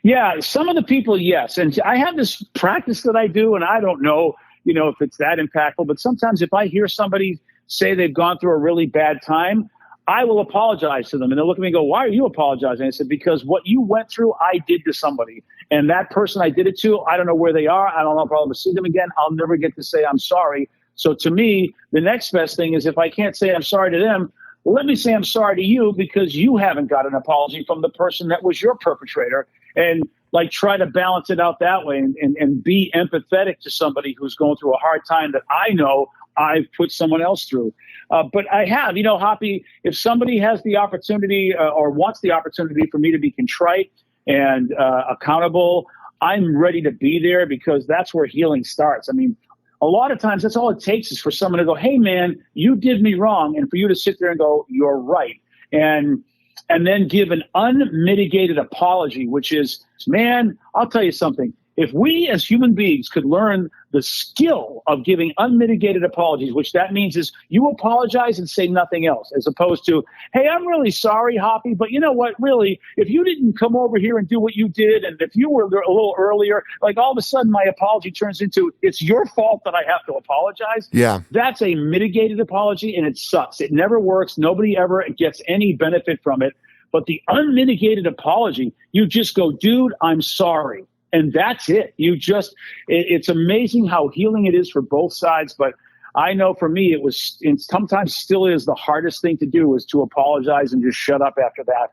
Yeah, some of the people, yes. And I have this practice that I do, and I don't know, if it's that impactful, but sometimes if I hear somebody say they've gone through a really bad time, I will apologize to them. And they'll look at me and go, why are you apologizing? I said, because what you went through, I did to somebody. And that person I did it to, I don't know where they are. I don't know if I'll ever see them again. I'll never get to say I'm sorry. So to me, the next best thing is if I can't say I'm sorry to them, let me say I'm sorry to you because you haven't got an apology from the person that was your perpetrator. And like try to balance it out that way and be empathetic to somebody who's going through a hard time that I know I've put someone else through. But I have, Hoppy, if somebody has the opportunity or wants the opportunity for me to be contrite and accountable, I'm ready to be there, because that's where healing starts. I mean, a lot of times that's all it takes is for someone to go, hey, man, you did me wrong. And for you to sit there and go, you're right. And then give an unmitigated apology, which is, man, I'll tell you something. If we as human beings could learn the skill of giving unmitigated apologies, which that means is you apologize and say nothing else, as opposed to, hey, I'm really sorry, Hoppy, but you know what, really, if you didn't come over here and do what you did, and if you were a little earlier, like all of a sudden my apology turns into, it's your fault that I have to apologize. Yeah. That's a mitigated apology, and it sucks. It never works. Nobody ever gets any benefit from it. But the unmitigated apology, you just go, dude, I'm sorry. And that's it. It's amazing how healing it is for both sides. But I know for me, it was, and sometimes still is, the hardest thing to do is to apologize and just shut up after that.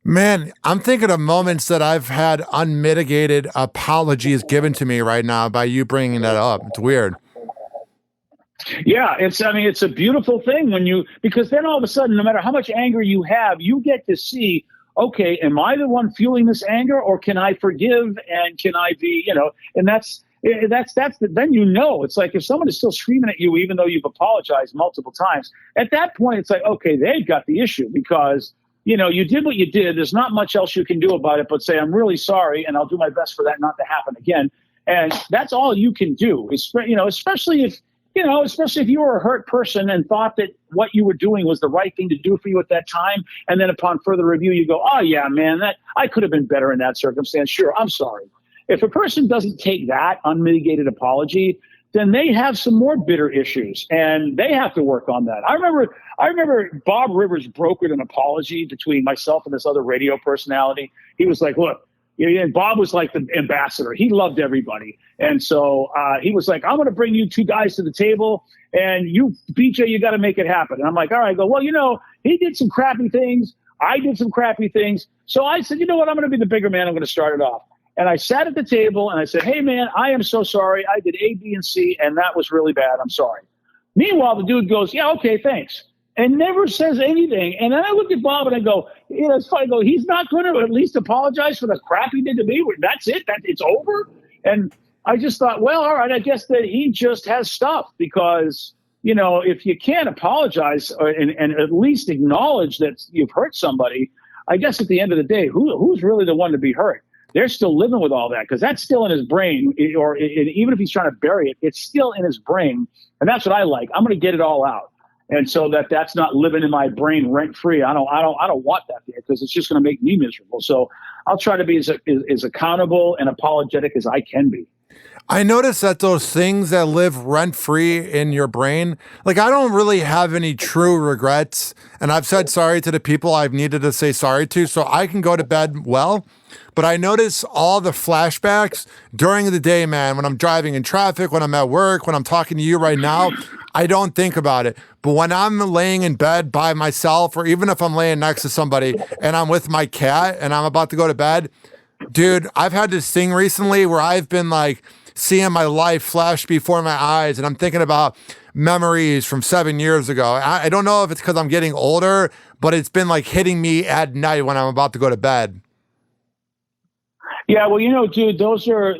Man, I'm thinking of moments that I've had unmitigated apologies given to me right now by you bringing that up. It's weird. Yeah, it's a beautiful thing because then all of a sudden, no matter how much anger you have, you get to see, okay, am I the one fueling this anger, or can I forgive, and can I be, and then it's like, if someone is still screaming at you, even though you've apologized multiple times, at that point, it's like, okay, they've got the issue, because, you did what you did. There's not much else you can do about it, but say, I'm really sorry, and I'll do my best for that not to happen again. And that's all you can do, especially if you were a hurt person and thought that what you were doing was the right thing to do for you at that time. And then upon further review, you go, oh, yeah, man, I could have been better in that circumstance. Sure, I'm sorry. If a person doesn't take that unmitigated apology, then they have some more bitter issues, and they have to work on that. I remember Bob Rivers brokered an apology between myself and this other radio personality. He was like, look, and Bob was like the ambassador. He loved everybody. And so he was like, I'm going to bring you two guys to the table, and you, BJ, you got to make it happen. And I'm like, all right. I go, well, he did some crappy things. I did some crappy things. So I said, you know what? I'm going to be the bigger man. I'm going to start it off. And I sat at the table and I said, hey, man, I am so sorry. I did A, B, and C, and that was really bad. I'm sorry. Meanwhile, the dude goes, yeah, okay, thanks. And never says anything. And then I look at Bob and I go, it's funny. I go, he's not going to at least apologize for the crap he did to me. That's it. It's over. And I just thought, well, all right, I guess that he just has stuff, because, if you can't apologize and at least acknowledge that you've hurt somebody, I guess at the end of the day, who's really the one to be hurt? They're still living with all that, because that's still in his brain, or even if he's trying to bury it, it's still in his brain. And that's what I like. I'm going to get it all out. And so that's not living in my brain rent free. I don't want that there, because it's just going to make me miserable. So I'll try to be as accountable and apologetic as I can be. I notice that those things that live rent free in your brain, like, I don't really have any true regrets. And I've said sorry to the people I've needed to say sorry to, so I can go to bed well. But I notice all the flashbacks during the day, man, when I'm driving in traffic, when I'm at work, when I'm talking to you right now, I don't think about it. But when I'm laying in bed by myself, or even if I'm laying next to somebody and I'm with my cat and I'm about to go to bed, dude, I've had this thing recently where I've been like seeing my life flash before my eyes, and I'm thinking about memories from 7 years ago. I don't know if it's because I'm getting older, but it's been like hitting me at night when I'm about to go to bed. Yeah, well, dude, those are,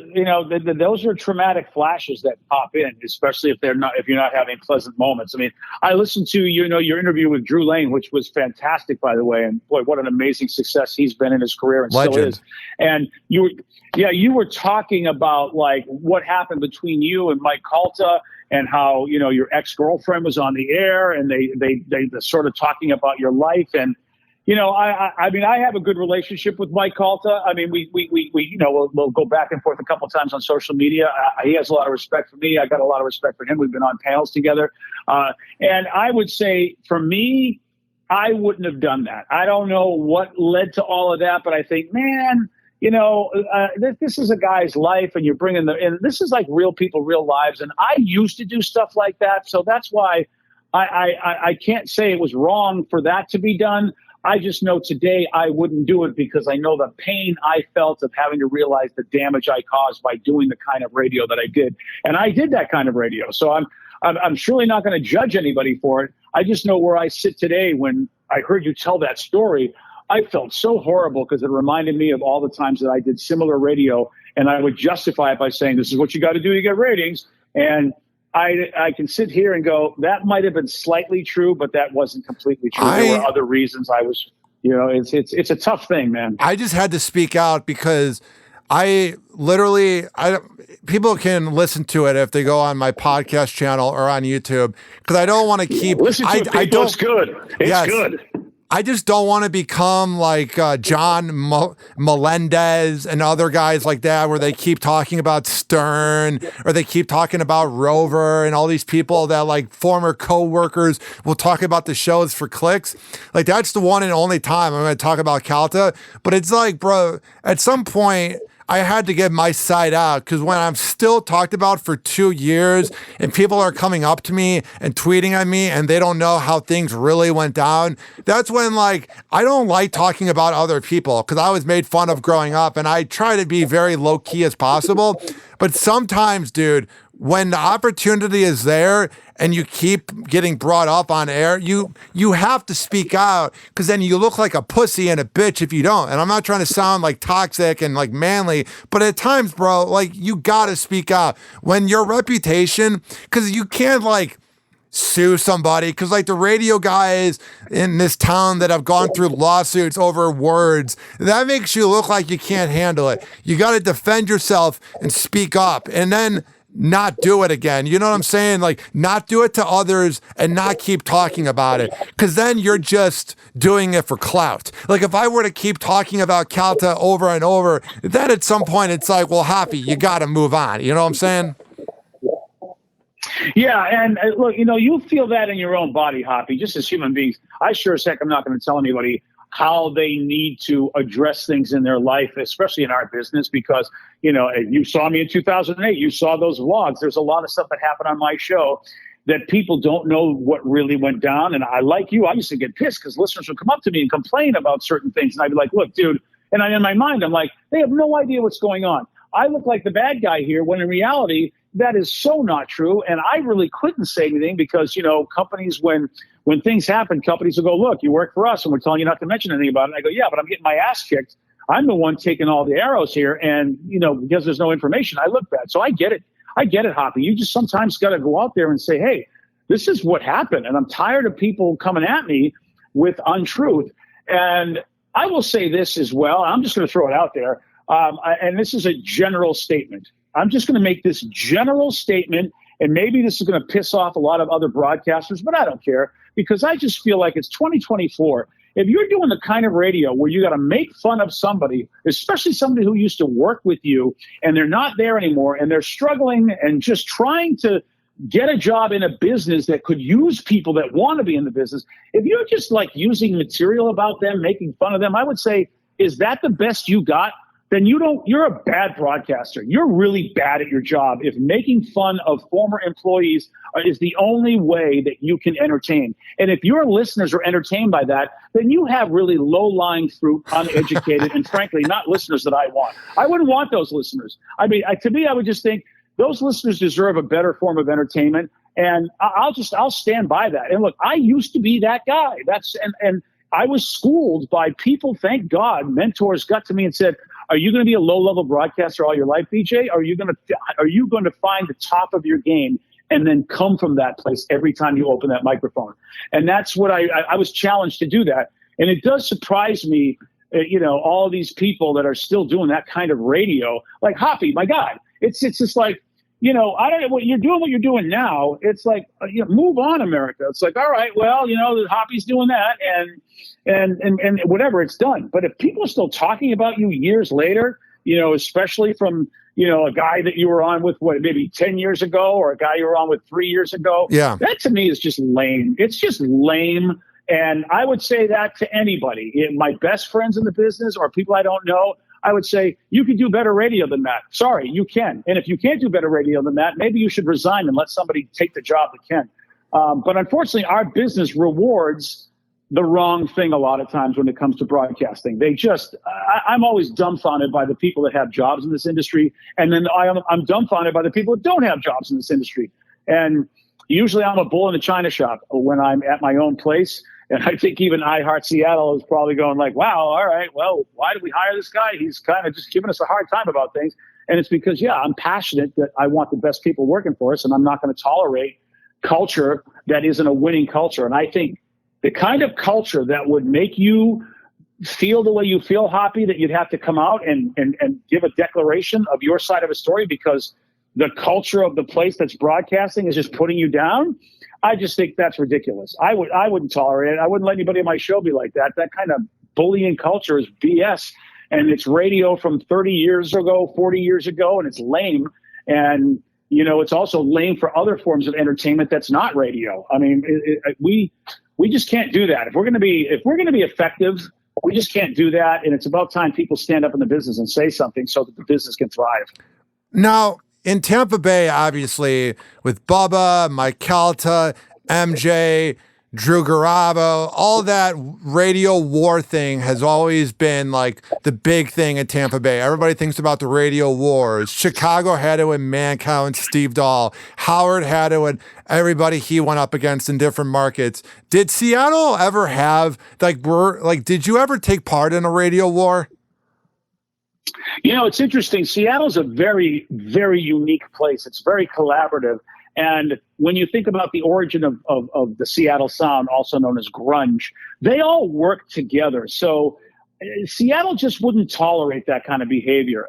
those are traumatic flashes that pop in, especially if you're not having pleasant moments. I mean, I listened to, your interview with Drew Lane, which was fantastic, by the way. And boy, what an amazing success he's been in his career and Legend. Still is. And you were talking about like what happened between you and Mike Calta, and how, your ex-girlfriend was on the air, and they sort of talking about your life. And, I mean, I have a good relationship with Mike Calta. I mean, we we'll go back and forth a couple of times on social media. He has a lot of respect for me. I got a lot of respect for him. We've been on panels together. And I would say, for me, I wouldn't have done that. I don't know what led to all of that, but I think, man, this is a guy's life, and you're bringing and this is like real people, real lives. And I used to do stuff like that. So that's why I can't say it was wrong for that to be done. I just know today I wouldn't do it because I know the pain I felt of having to realize the damage I caused by doing the kind of radio that I did. And I did that kind of radio. So I'm surely not going to judge anybody for it. I just know where I sit today. When I heard you tell that story, I felt so horrible because it reminded me of all the times that I did similar radio, and I would justify it by saying, this is what you got to do to get ratings. And I can sit here and go, that might have been slightly true, but that wasn't completely true. There were other reasons I was, it's a tough thing, man. I just had to speak out because people can listen to it if they go on my podcast channel or on YouTube, because I don't want to keep. Listen to it, people. It's good. It's good. I just don't want to become like John Melendez and other guys like that, where they keep talking about Stern or they keep talking about Rover and all these people that like former co-workers will talk about the shows for clicks. Like, that's the one and only time I'm going to talk about Calta. But it's like, bro, at some point I had to get my side out, because when I'm still talked about for 2 years and people are coming up to me and tweeting at me and they don't know how things really went down, that's when, like, I don't like talking about other people, because I was made fun of growing up and I try to be very low key as possible. But sometimes, dude, when the opportunity is there and you keep getting brought up on air, you have to speak out, because then you look like a pussy and a bitch if you don't. And I'm not trying to sound like toxic and like manly, but at times, bro, like, you gotta speak out when your reputation, because you can't like sue somebody, because like the radio guys in this town that have gone through lawsuits over words, that makes you look like you can't handle it. You got to defend yourself and speak up, and then not do it again. You know what I'm saying? Like, not do it to others and not keep talking about it, because then you're just doing it for clout. Like, if I were to keep talking about Calta over and over, then at some point it's like, well, Hoppy, you got to move on. You know what I'm saying? Yeah, and look, you feel that in your own body, Hoppy, just as human beings. I sure as heck am not going to tell anybody how they need to address things in their life, especially in our business, because, you saw me in 2008, you saw those vlogs. There's a lot of stuff that happened on my show that people don't know what really went down. And I, like you, I used to get pissed because listeners would come up to me and complain about certain things. And I'd be like, look, dude, and in my mind, I'm like, they have no idea what's going on. I look like the bad guy here, when in reality, that is so not true. And I really couldn't say anything because, companies, when things happen, companies will go, look, you work for us and we're telling you not to mention anything about it. And I go, yeah, but I'm getting my ass kicked. I'm the one taking all the arrows here. And, because there's no information, I look bad. So I get it. Hoppy. You just sometimes got to go out there and say, hey, this is what happened. And I'm tired of people coming at me with untruth. And I will say this as well. I'm just going to throw it out there. And this is a general statement. I'm just going to make this general statement, and maybe this is going to piss off a lot of other broadcasters, but I don't care, because I just feel like it's 2024. If you're doing the kind of radio where you got to make fun of somebody, especially somebody who used to work with you and they're not there anymore and they're struggling and just trying to get a job in a business that could use people that want to be in the business, if you're just like using material about them, making fun of them, I would say, is that the best you got? Then you're a bad broadcaster. You're really bad at your job if making fun of former employees is the only way that you can entertain. And if your listeners are entertained by that, then you have really low-lying fruit, uneducated, and frankly, not listeners that I want. I wouldn't want those listeners. I mean, to me, I would just think those listeners deserve a better form of entertainment, and I'll stand by that. And look, I used to be that guy. And I was schooled by people, thank God, mentors got to me and said, are you going to be a low-level broadcaster all your life, BJ? Are you going to find the top of your game and then come from that place every time you open that microphone? And that's what I was challenged to do that. And it does surprise me, all these people that are still doing that kind of radio, like Hoppy, my God. It's just like, I don't know what you're doing now. It's like, move on, America. It's like, all right, well, the Hoppy's doing that and whatever, it's done. But if people are still talking about you years later, especially from, a guy that you were on with maybe 10 years ago, or a guy you were on with 3 years ago. Yeah. That to me is just lame. It's just lame. And I would say that to anybody, my best friends in the business or people I don't know, I would say, you can do better radio than that. Sorry, you can. And if you can't do better radio than that, maybe you should resign and let somebody take the job that can. But unfortunately, our business rewards the wrong thing a lot of times when it comes to broadcasting. I'm always dumbfounded by the people that have jobs in this industry. And then I'm dumbfounded by the people that don't have jobs in this industry. And usually I'm a bull in the china shop when I'm at my own place. And I think even iHeart Seattle is probably going like, wow, all right, well, why did we hire this guy? He's kind of just giving us a hard time about things. And it's because, I'm passionate that I want the best people working for us, and I'm not going to tolerate culture that isn't a winning culture. And I think the kind of culture that would make you feel the way you feel, Hoppy, that you'd have to come out and give a declaration of your side of a story because the culture of the place that's broadcasting is just putting you down. I just think that's ridiculous. I wouldn't tolerate it. I wouldn't let anybody on my show be like that. That kind of bullying culture is BS. And it's radio from 30 years ago, 40 years ago, and it's lame. And, it's also lame for other forms of entertainment that's not radio. I mean, we just can't do that. If we're going to be effective, we just can't do that. And it's about time people stand up in the business and say something so that the business can thrive. Now, in Tampa Bay, obviously, with Bubba, Mike Calta, MJ, Drew Garabo, all that radio war thing has always been like the big thing in Tampa Bay. Everybody thinks about the radio wars. Chicago had it with Mancow and Steve Dahl. Howard had it with everybody he went up against in different markets. Did Seattle ever have, did you ever take part in a radio war? It's interesting. Seattle's a very, very unique place. It's very collaborative. And when you think about the origin of the Seattle sound, also known as grunge, they all work together. So Seattle just wouldn't tolerate that kind of behavior.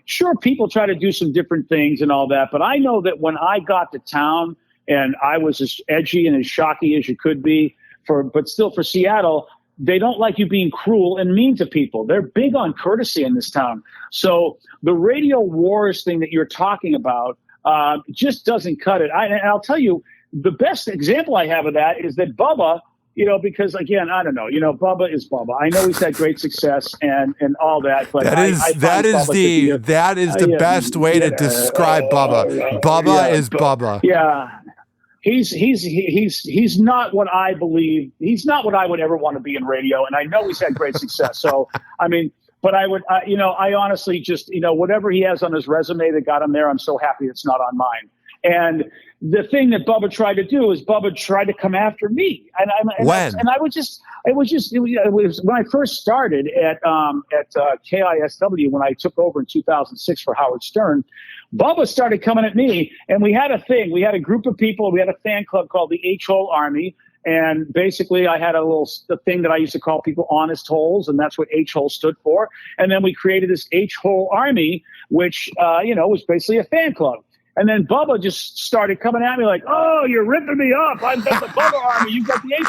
Sure, people try to do some different things and all that, but I know that when I got to town and I was as edgy and as shocky as you could be, but still for Seattle, they don't like you being cruel and mean to people. They're big on courtesy in this town. So the radio wars thing that you're talking about just doesn't cut it. And I'll tell you, the best example I have of that is that Bubba, because again, I don't know, Bubba is Bubba. I know he's had great success and all that, but that is the best way to describe Bubba. Bubba is Bubba. Yeah. He's not what I believe. He's not what I would ever want to be in radio. And I know he's had great success. So, I mean, but I honestly just, whatever he has on his resume that got him there, I'm so happy it's not on mine. And the thing that Bubba tried to do is Bubba tried to come after me. It was when I first started at KISW, when I took over in 2006 for Howard Stern, Bubba started coming at me, and we had a thing. We had a group of people. We had a fan club called the H-Hole Army. And basically, I had a thing that I used to call people honest holes, and that's what H-Hole stood for. And then we created this H-Hole Army, which, was basically a fan club. And then Bubba just started coming at me like, oh, you're ripping me up. I've got the Bubba Army. You've got the H.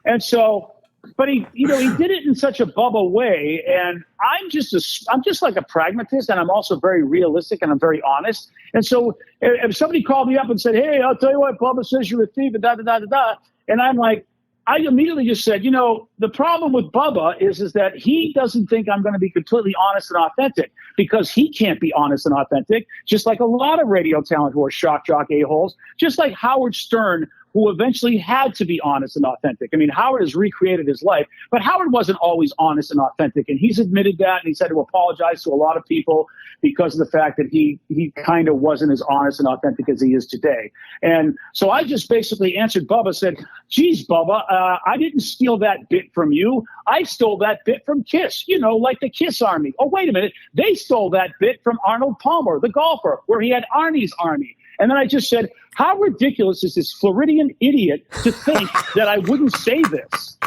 And so, but he did it in such a Bubba way. And I'm just like a pragmatist, and I'm also very realistic, and I'm very honest. And so if somebody called me up and said, hey, I'll tell you what, Bubba says you're a thief, and da-da-da-da-da. And I'm like, I immediately just said, the problem with Bubba is that he doesn't think I'm going to be completely honest and authentic because he can't be honest and authentic, just like a lot of radio talent who are shock jock a-holes, just like Howard Stern, who eventually had to be honest and authentic. I mean, Howard has recreated his life, but Howard wasn't always honest and authentic. And he's admitted that, and he's had to apologize to a lot of people because of the fact that he kind of wasn't as honest and authentic as he is today. And so I just basically answered Bubba, said, geez, Bubba, I didn't steal that bit from you. I stole that bit from Kiss, like the Kiss Army. Oh, wait a minute. They stole that bit from Arnold Palmer, the golfer, where he had Arnie's Army. And then I just said, how ridiculous is this Floridian idiot to think that I wouldn't say this?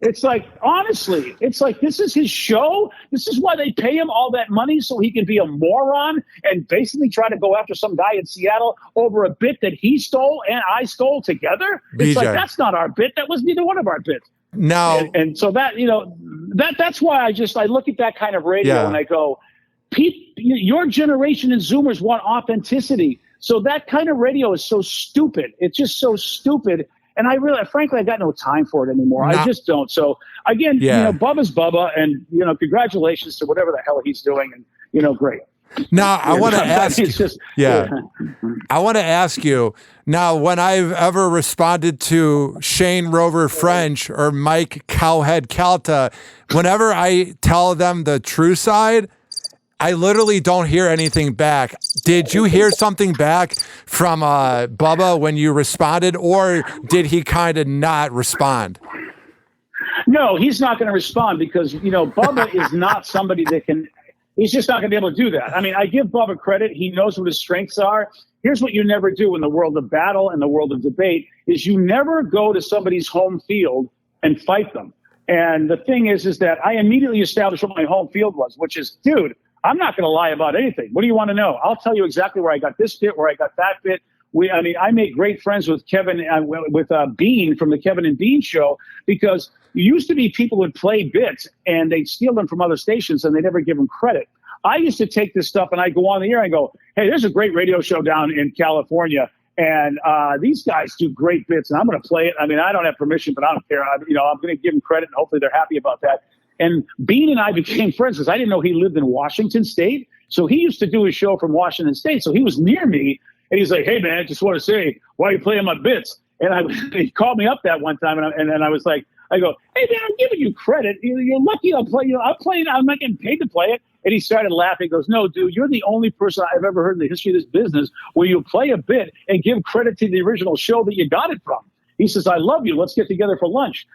It's like, honestly, it's like, this is his show. This is why they pay him all that money, so he can be a moron and basically try to go after some guy in Seattle over a bit that he stole and I stole together. It's BJ. Like, that's not our bit. That was neither one of our bits. No. And so that, that's why I look at that kind of radio and I go, your generation and Zoomers want authenticity. So that kind of radio is so stupid. It's just so stupid. And frankly, I got no time for it anymore. I just don't. So again, Bubba's Bubba, and, congratulations to whatever the hell he's doing. And, great. Now, I want to ask you. It's just, I want to ask you now, when I've ever responded to Shane Rover French or Mike Cowhead Calta, whenever I tell them the true side, I literally don't hear anything back. Did you hear something back from Bubba when you responded, or did he kind of not respond? No, he's not going to respond because, Bubba is not somebody that can – he's just not going to be able to do that. I mean, I give Bubba credit. He knows what his strengths are. Here's what you never do in the world of battle and the world of debate is you never go to somebody's home field and fight them. And the thing is that I immediately established what my home field was, which is, dude, I'm not going to lie about anything. What do you want to know? I'll tell you exactly where I got this bit, where I got that bit. I made great friends with Kevin, with Bean from the Kevin and Bean show, because it used to be people would play bits and they'd steal them from other stations and they never give them credit. I used to take this stuff and I go on the air and go, hey, there's a great radio show down in California. And these guys do great bits and I'm going to play it. I mean, I don't have permission, but I don't care. I'm going to give them credit and hopefully they're happy about that. And Bean and I became friends because I didn't know he lived in Washington State. So he used to do his show from Washington State. So he was near me and he's like, hey, man, I just want to say, why are you playing my bits? And he called me up that one time and then I was like, I go, hey, man, I'm giving you credit. You're lucky I'm playing. I'm not getting paid to play it. And he started laughing. He goes, no, dude, you're the only person I've ever heard in the history of this business where you play a bit and give credit to the original show that you got it from. He says, I love you. Let's get together for lunch.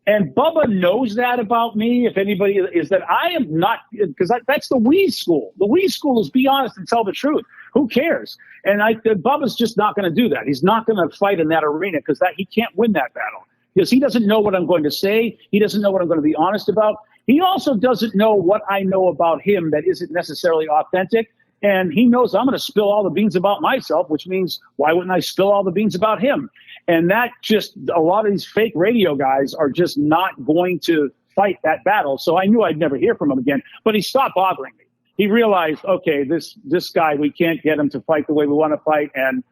And Bubba knows that about me. If anybody is that I am not, because that's the Wheeze school. The Wheeze school is be honest and tell the truth. Who cares? And Bubba's just not going to do that. He's not going to fight in that arena because he can't win that battle. Because he doesn't know what I'm going to say. He doesn't know what I'm going to be honest about. He also doesn't know what I know about him that isn't necessarily authentic. And he knows I'm going to spill all the beans about myself, which means why wouldn't I spill all the beans about him? And that just a lot of these fake radio guys are just not going to fight that battle. So I knew I'd never hear from him again. But he stopped bothering me. He realized, okay, this guy, we can't get him to fight the way we want to fight. And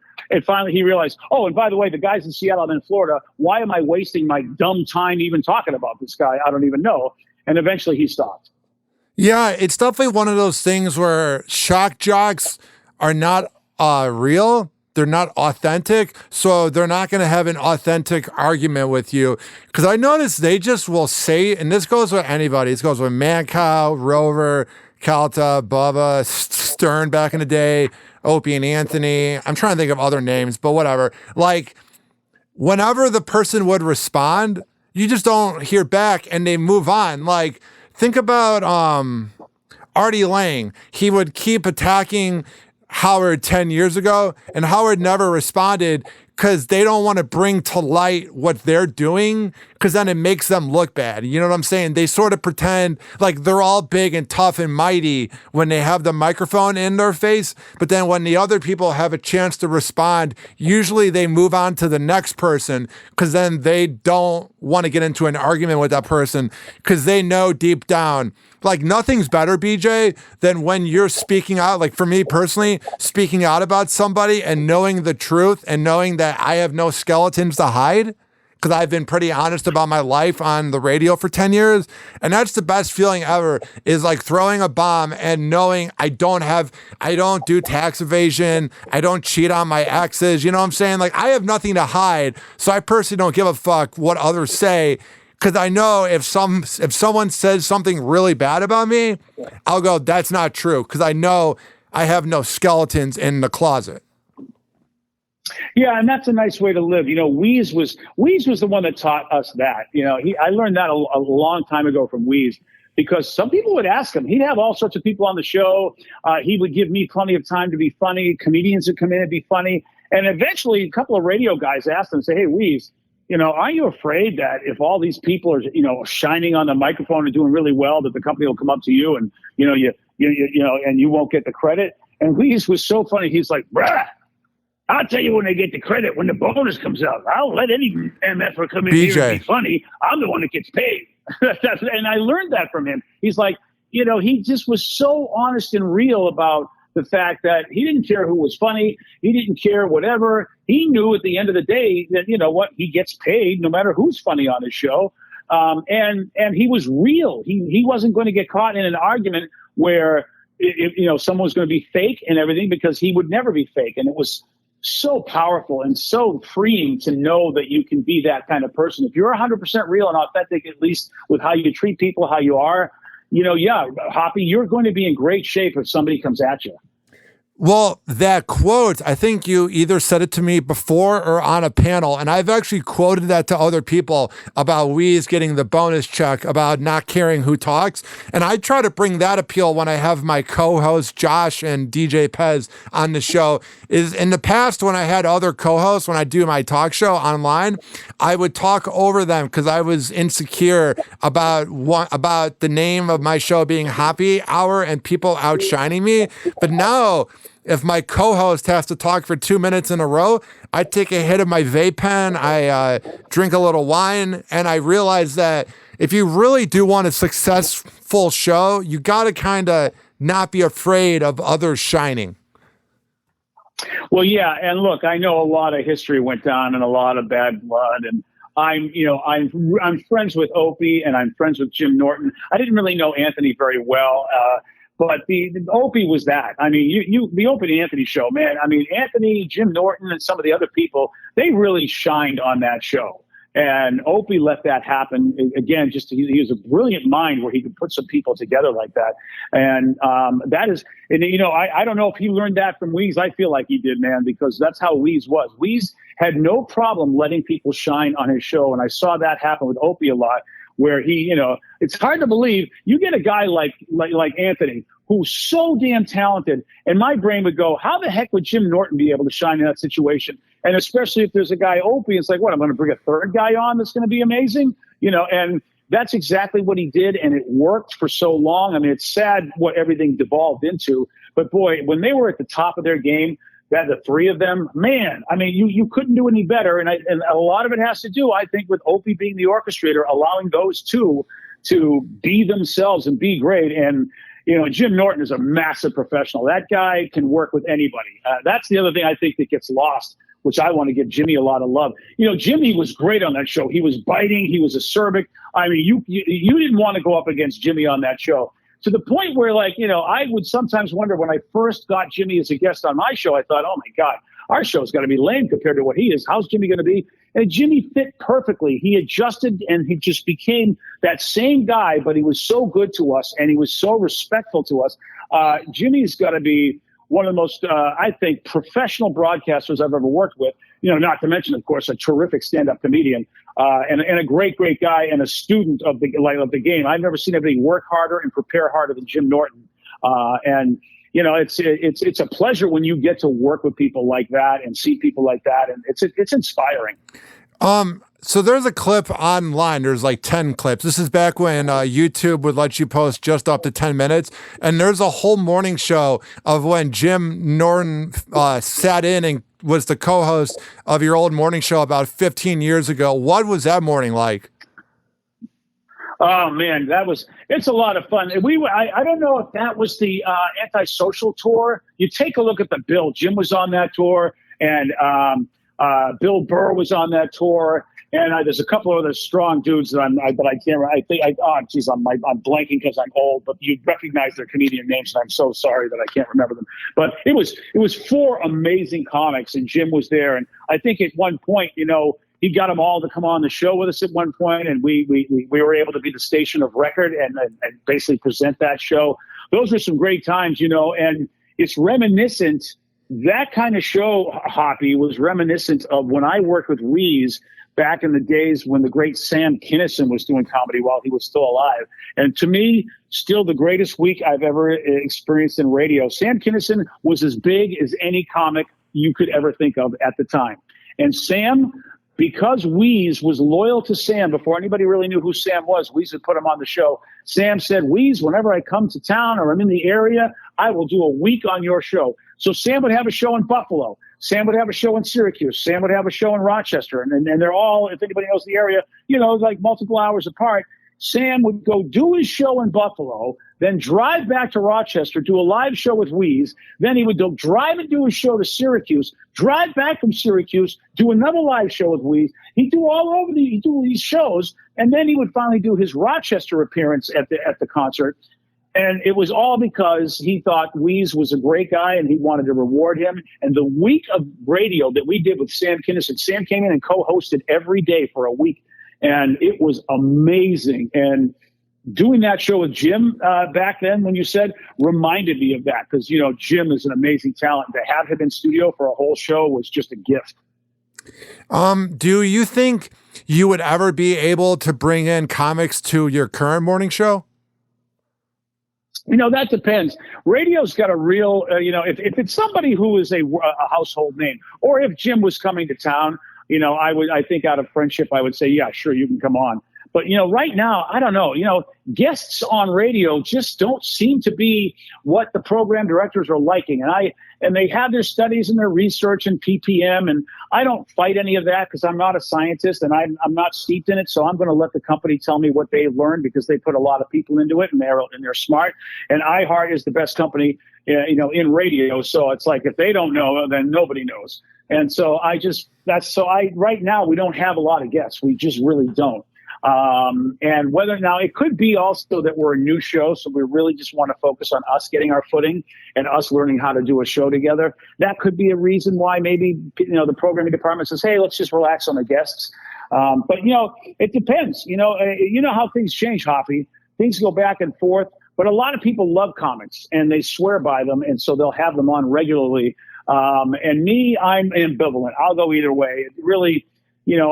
finally he realized, oh, and by the way, the guys in Seattle and in Florida, why am I wasting my dumb time even talking about this guy? I don't even know. And eventually he stopped. Yeah, it's definitely one of those things where shock jocks are not real. They're not authentic. So they're not going to have an authentic argument with you. Because I noticed they just will say, and this goes with anybody. This goes with Mancow, Rover, Calta, Bubba, Stern back in the day, Opie and Anthony. I'm trying to think of other names, but whatever. Like, whenever the person would respond, you just don't hear back and they move on. Like, think about Artie Lang. He would keep attacking Howard 10 years ago, and Howard never responded because they don't want to bring to light what they're doing, because then it makes them look bad. You know what I'm saying? They sort of pretend like they're all big and tough and mighty when they have the microphone in their face, but then when the other people have a chance to respond, usually they move on to the next person, because then they don't want to get into an argument with that person, because they know deep down, like, nothing's better, BJ, than when you're speaking out, like for me personally, speaking out about somebody and knowing the truth and knowing that I have no skeletons to hide, because I've been pretty honest about my life on the radio for 10 years. And that's the best feeling ever, is like throwing a bomb and knowing I don't do tax evasion. I don't cheat on my exes. You know what I'm saying? Like, I have nothing to hide. So I personally don't give a fuck what others say. Because I know if someone says something really bad about me, I'll go, that's not true. Because I know I have no skeletons in the closet. Yeah, and that's a nice way to live. Wheeze was the one that taught us that. I learned that a long time ago from Wheeze, because some people would ask him. He'd have all sorts of people on the show. He would give me plenty of time to be funny. Comedians would come in and be funny. And eventually a couple of radio guys asked him, say, hey, Wheeze, are you afraid that if all these people are, shining on the microphone and doing really well, that the company will come up to you and, and you won't get the credit? And Wheeze was so funny. He's like, bruh, I'll tell you when they get the credit, when the bonus comes out. I'll let any MFer come in here and be funny. I'm the one that gets paid. And I learned that from him. He's like, he just was so honest and real about the fact that he didn't care who was funny. He didn't care whatever. He knew at the end of the day that, he gets paid no matter who's funny on his show. And he was real. He wasn't going to get caught in an argument where someone was going to be fake and everything, because he would never be fake. And it was so powerful and so freeing to know that you can be that kind of person. If you're 100% real and authentic, at least with how you treat people, how you are, Hoppy, you're going to be in great shape if somebody comes at you. Well, that quote, I think you either said it to me before or on a panel, and I've actually quoted that to other people about Weeze getting the bonus check, about not caring who talks. And I try to bring that appeal when I have my co-hosts Josh and DJ Pez on the show. Is in the past, when I had other co-hosts, when I do my talk show online, I would talk over them because I was insecure about the name of my show being Hoppe Hour and people outshining me. But now, if my co-host has to talk for 2 minutes in a row, I take a hit of my vape pen, I drink a little wine, and I realize that if you really do want a successful show, you got to kind of not be afraid of others shining. Well, yeah, and look, I know a lot of history went down and a lot of bad blood, and I'm friends with Opie and I'm friends with Jim Norton. I didn't really know Anthony very well. But the Opie was that. I mean, the Opie and Anthony show, man. I mean, Anthony, Jim Norton, and some of the other people, they really shined on that show. And Opie let that happen. Again, he was a brilliant mind where he could put some people together like that. And that is, I don't know if he learned that from Weeze. I feel like he did, man, because that's how Weeze was. Weeze had no problem letting people shine on his show. And I saw that happen with Opie a lot, where he, it's hard to believe you get a guy like Anthony, who's so damn talented. And my brain would go, how the heck would Jim Norton be able to shine in that situation? And especially if there's a guy Opie, it's like, what, I'm going to bring a third guy on that's going to be amazing? And that's exactly what he did. And it worked for so long. I mean, it's sad what everything devolved into. But boy, when they were at the top of their game, the three of them, man, I mean, you couldn't do any better. And a lot of it has to do, I think, with Opie being the orchestrator, allowing those two to be themselves and be great. And, Jim Norton is a massive professional. That guy can work with anybody. That's the other thing I think that gets lost, which I want to give Jimmy a lot of love. Jimmy was great on that show. He was biting. He was acerbic. I mean, you didn't want to go up against Jimmy on that show. To the point where, I would sometimes wonder when I first got Jimmy as a guest on my show, I thought, oh, my God, our show's got to be lame compared to what he is. How's Jimmy going to be? And Jimmy fit perfectly. He adjusted and he just became that same guy, but he was so good to us and he was so respectful to us. Jimmy's got to be one of the most, I think, professional broadcasters I've ever worked with. Not to mention, of course, a terrific stand-up comedian and a great, great guy and a student of the game. I've never seen anybody work harder and prepare harder than Jim Norton. It's a pleasure when you get to work with people like that and see people like that, and it's inspiring. So there's a clip online. There's like 10 clips. This is back when YouTube would let you post just up to 10 minutes. And there's a whole morning show of when Jim Norton sat in and was the co-host of your old morning show about 15 years ago. What was that morning like? Oh man, it's a lot of fun. I don't know if that was the Antisocial tour. You take a look at the bill. Jim was on that tour, and Bill Burr was on that tour, and there's a couple of other strong dudes that I can't. I'm blanking because I'm old, but you recognize their comedian names, and I'm so sorry that I can't remember them. But it was four amazing comics, and Jim was there, and I think at one point, he got them all to come on the show with us at one point, and we were able to be the station of record and basically present that show. Those were some great times, and it's reminiscent. That kind of show, Hoppy, was reminiscent of when I worked with Weeze back in the days when the great Sam Kinison was doing comedy while he was still alive. And to me, still the greatest week I've ever experienced in radio. Sam Kinison was as big as any comic you could ever think of at the time. And Sam, because Weeze was loyal to Sam before anybody really knew who Sam was, Weeze had put him on the show. Sam said, Weeze, whenever I come to town or I'm in the area, I will do a week on your show. So Sam would have a show in Buffalo. Sam would have a show in Syracuse. Sam would have a show in Rochester. And they're all, if anybody knows the area, like multiple hours apart. Sam would go do his show in Buffalo, then drive back to Rochester, do a live show with Weeze. Then he would drive and do his show to Syracuse, drive back from Syracuse, do another live show with Weeze. He'd do these shows, and then he would finally do his Rochester appearance at the concert. And it was all because he thought Weeze was a great guy and he wanted to reward him. And the week of radio that we did with Sam Kinison, Sam came in and co-hosted every day for a week. And it was amazing. And doing that show with Jim back then, when you said, reminded me of that. Because, you know, Jim is an amazing talent. To have him in studio for a whole show was just a gift. Do you think you would ever be able to bring in comics to your current morning show? You know, that depends. Radio's got a real, if it's somebody who is a household name, or if Jim was coming to town, you know, I think out of friendship, I would say, yeah, sure, you can come on. But, you know, right now, I don't know, you know, guests on radio just don't seem to be what the program directors are liking. And they have their studies and their research and PPM. And I don't fight any of that because I'm not a scientist and I'm not steeped in it. So I'm going to let the company tell me what they've learned because they put a lot of people into it and they're smart. And iHeart is the best company, you know, in radio. So it's like, if they don't know, then nobody knows. And so right now we don't have a lot of guests. We just really don't. And whether now it could be also that we're a new show, so we really just want to focus on us getting our footing and us learning how to do a show together. That could be a reason why maybe, you know, the programming department says, hey, let's just relax on the guests. But, you know, it depends. You know how things change, Hoppy. Things go back and forth. But a lot of people love comics and they swear by them. And so they'll have them on regularly. And me, I'm ambivalent. I'll go either way. It really... You know,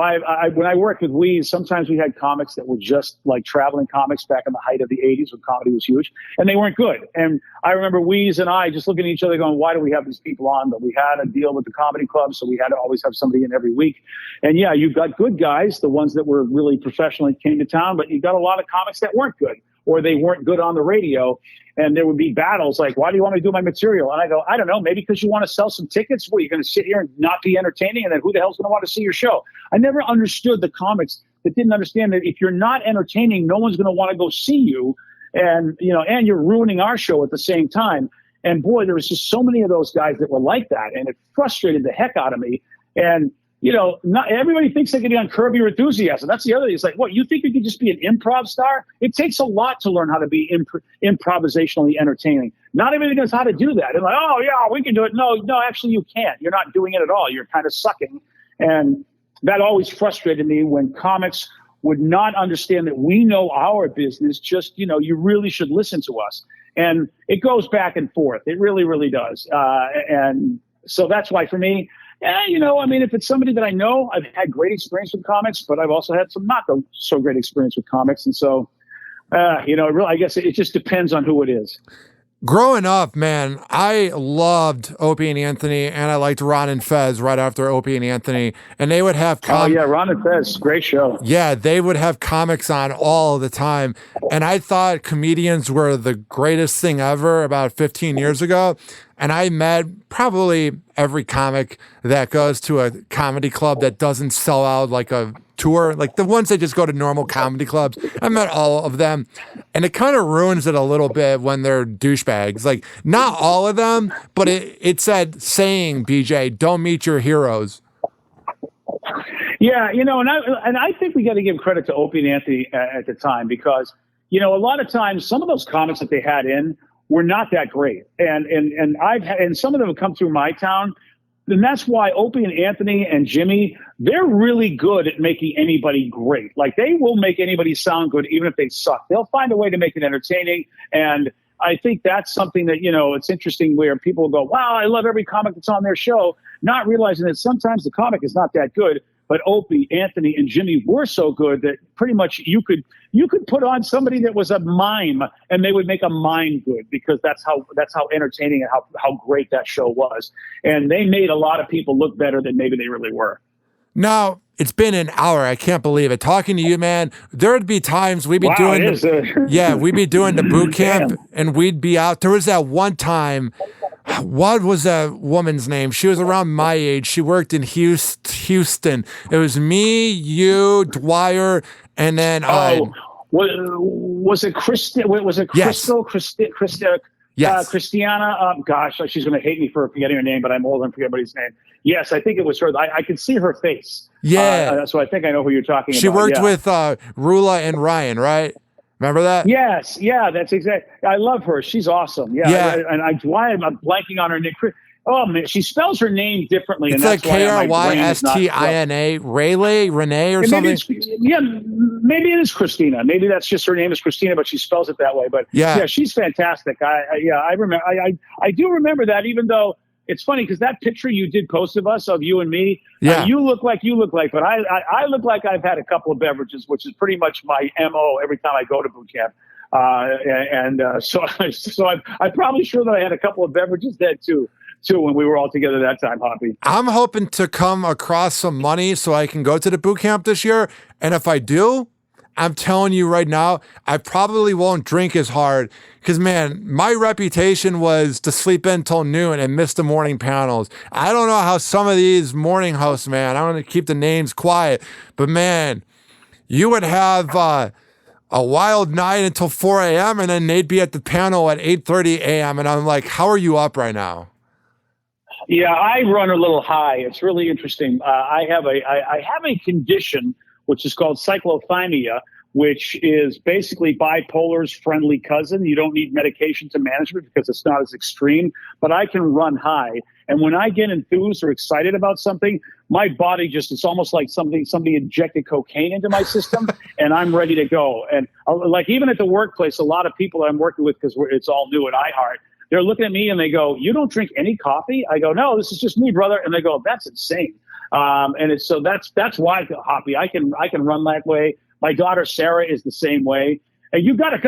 when I worked with Weeze, sometimes we had comics that were just like traveling comics back in the height of the 80s when comedy was huge, and they weren't good. And I remember Weeze and I just looking at each other going, why do we have these people on? But we had a deal with the comedy club, so we had to always have somebody in every week. And yeah, you've got good guys, the ones that were really professionally came to town, but you got a lot of comics that weren't good, or they weren't good on the radio. And there would be battles like, why do you want me to do my material? And I go, I don't know, maybe because you want to sell some tickets. Well, you're going to sit here and not be entertaining. And then who the hell's going to want to see your show? I never understood the comics that didn't understand that if you're not entertaining, no one's going to want to go see you. And, you know, and you're ruining our show at the same time. And boy, there was just so many of those guys that were like that. And it frustrated the heck out of me. And, you know, not everybody thinks they can be on Curb Your Enthusiasm. That's the other thing. It's like, what, you think you can just be an improv star? It takes a lot to learn how to be improvisationally entertaining. Not everybody knows how to do that. And like, oh, yeah, we can do it. No, actually, you can't. You're not doing it at all. You're kind of sucking. And that always frustrated me when comics would not understand that we know our business. Just, you know, you really should listen to us. And it goes back and forth. It really, really does. And so that's why for me, you know, I mean, if it's somebody that I know, I've had great experience with comics, but I've also had some not so great experience with comics. And so, you know, I guess it just depends on who it is. Growing up, man, I loved Opie and Anthony, and I liked Ron and Fez right after Opie and Anthony. And they would have oh, yeah, Ron and Fez, great show. Yeah, they would have comics on all the time. And I thought comedians were the greatest thing ever about 15 years ago. And I met probably every comic that goes to a comedy club that doesn't sell out like a tour, like the ones that just go to normal comedy clubs. I met all of them. And it kind of ruins it a little bit when they're douchebags. Like, not all of them, but it's that saying, BJ, don't meet your heroes. Yeah, you know, and I think we got to give credit to Opie and Anthony at the time because, you know, a lot of times some of those comics that they had in were not that great. And some of them have come through my town. And that's why Opie and Anthony and Jimmy, they're really good at making anybody great. Like, they will make anybody sound good even if they suck. They'll find a way to make it entertaining. And I think that's something that, you know, it's interesting where people go, wow, I love every comic that's on their show, not realizing that sometimes the comic is not that good. But Opie, Anthony, and Jimmy were so good that pretty much you could put on somebody that was a mime and they would make a mime good because that's how entertaining and how great that show was. And they made a lot of people look better than maybe they really were. Now, it's been an hour. I can't believe it. Talking to you, man, there'd be times we'd be doing the boot camp and we'd be out. There was that one time. What was that woman's name? She was around my age. She worked in Houston. It was me, you, Dwyer, and then was it Kristen? Was it Crystal? Yes. Yes. Christiana. Gosh, she's going to hate me for forgetting her name, but I'm old and forget anybody's name. Yes, I think it was her. I could see her face. Yeah. So I think I know who you're talking about. She worked with Rula and Ryan, right? Remember that? Yes, yeah, that's exactly. I love her. She's awesome. Yeah, Yeah. Why am I blanking on her name? Oh man, she spells her name differently, It's and like that's why my brain is not. Krystina, Renee, or something. Maybe it is Christina. Maybe that's just her name is Christina, but she spells it that way. But yeah, she's fantastic. I remember. I do remember that, even though. It's funny because that picture you did post of us, of you and me, you look like, but I look like I've had a couple of beverages, which is pretty much my MO every time I go to boot camp. So I'm probably sure that I had a couple of beverages then too, when we were all together that time, Hoppy. I'm hoping to come across some money so I can go to the boot camp this year. And if I do, I'm telling you right now, I probably won't drink as hard because, man, my reputation was to sleep in till noon and miss the morning panels. I don't know how some of these morning hosts, man, I want to keep the names quiet, but, man, you would have a wild night until 4 a.m. and then they'd be at the panel at 8:30 a.m. And I'm like, how are you up right now? Yeah, I run a little high. It's really interesting. I have a condition which is called cyclothymia, which is basically bipolar's friendly cousin. You don't need medication to manage it because it's not as extreme, but I can run high. And when I get enthused or excited about something, my body it's almost like somebody injected cocaine into my system and I'm ready to go. And like even at the workplace, a lot of people I'm working with, because it's all new at iHeart, they're looking at me and they go, "You don't drink any coffee?" I go, "No, this is just me, brother." And they go, "That's insane." That's why, Hoppy, I can run that way. My daughter Sarah is the same way. And you've got to,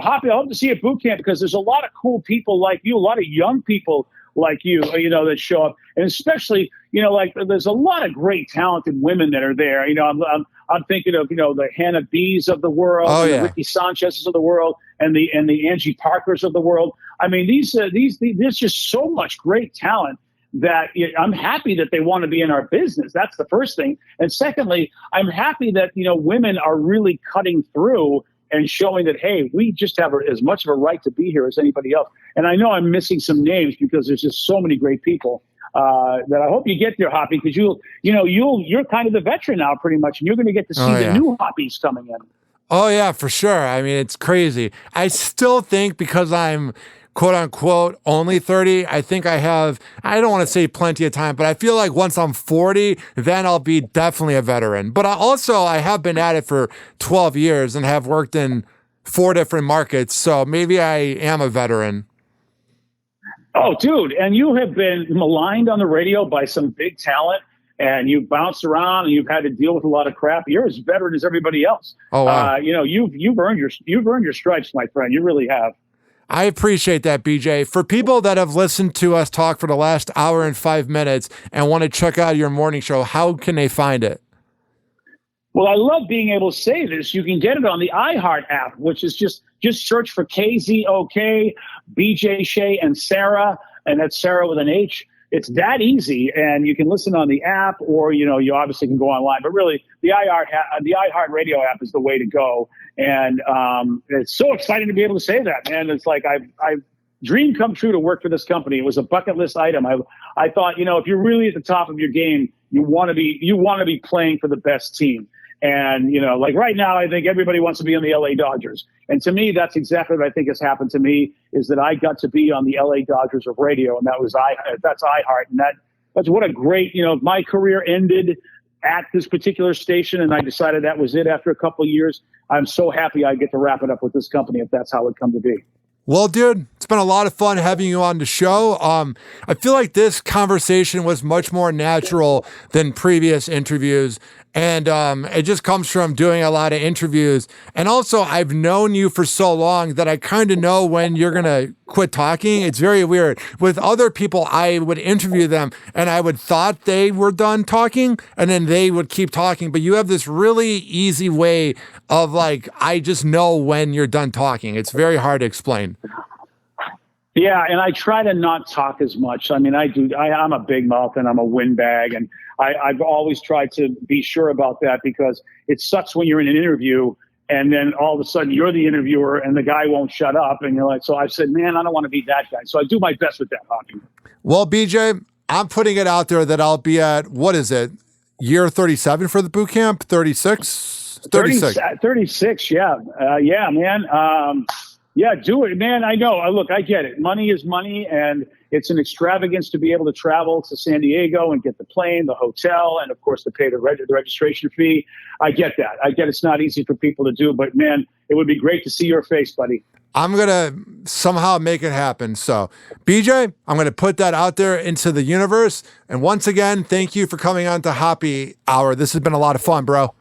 Hoppy, I hope to see you at boot camp because there's a lot of cool people like you, a lot of young people like you, that show up, and especially, like there's a lot of great talented women that are there. I'm thinking of the Hannah B's of the world, the Ricky Sanchez's of the world, and the Angie Parkers of the world. I mean, there's just so much great talent that I'm happy that they want to be in our business. That's the first thing. And secondly, I'm happy that, women are really cutting through and showing that, hey, we just have as much of a right to be here as anybody else. And I know I'm missing some names because there's just so many great people that I hope you get there, Hoppy, because you're kind of the veteran now pretty much, and you're going to get to see the new Hoppies coming in. Oh, yeah, for sure. I mean, it's crazy. I still think because I'm quote unquote only 30, I think I don't want to say plenty of time, but I feel like once I'm 40, then I'll be definitely a veteran. But I have been at it for 12 years and have worked in 4 different markets. So maybe I am a veteran. Oh, dude. And you have been maligned on the radio by some big talent, and you've bounced around and you've had to deal with a lot of crap. You're as veteran as everybody else. Oh, wow. You've earned your stripes, my friend. You really have. I appreciate that, BJ. For people that have listened to us talk for the last hour and 5 minutes and want to check out your morning show, how can they find it? Well, I love being able to say this. You can get it on the iHeart app, which is just search for KZOK, BJ Shea, and Sarah, and that's Sarah with an H. It's that easy, and you can listen on the app, or you obviously can go online. But really, the iHeart Radio app is the way to go. And it's so exciting to be able to say that, man. It's like I've dream come true to work for this company. It was a bucket list item. I thought, if you're really at the top of your game, you want to be playing for the best team. And, like right now, I think everybody wants to be on the LA Dodgers. And to me, that's exactly what I think has happened to me, is that I got to be on the LA Dodgers of radio. And that's iHeart. And that's what a great, my career ended at this particular station. And I decided that was it after a couple of years. I'm so happy I get to wrap it up with this company, if that's how it come to be. Well, dude, it's been a lot of fun having you on the show. I feel like this conversation was much more natural than previous interviews. And it just comes from doing a lot of interviews. And also, I've known you for so long that I kind of know when you're going to quit talking. It's very weird. With other people, I would interview them and I would thought they were done talking and then they would keep talking. But you have this really easy way of I just know when you're done talking. It's very hard to explain. Yeah, and I try to not talk as much. I mean, I'm a big mouth and I'm a windbag, and I've always tried to be sure about that, because it sucks when you're in an interview and then all of a sudden you're the interviewer and the guy won't shut up, and you're like, so I said, man, I don't want to be that guy. So I do my best with that, Hoppy. Well, BJ, I'm putting it out there that I'll be at, what is it, year 37 for the boot camp, 36? close. 36. 36, yeah. Yeah, man. Yeah, do it, man. I know. Look, I get it. Money is money, and it's an extravagance to be able to travel to San Diego and get the plane, the hotel, and, of course, to pay the registration fee. I get that. I get it's not easy for people to do, but, man, it would be great to see your face, buddy. I'm going to somehow make it happen. So, BJ, I'm going to put that out there into the universe. And once again, thank you for coming on to Hoppe Hour. This has been a lot of fun, bro.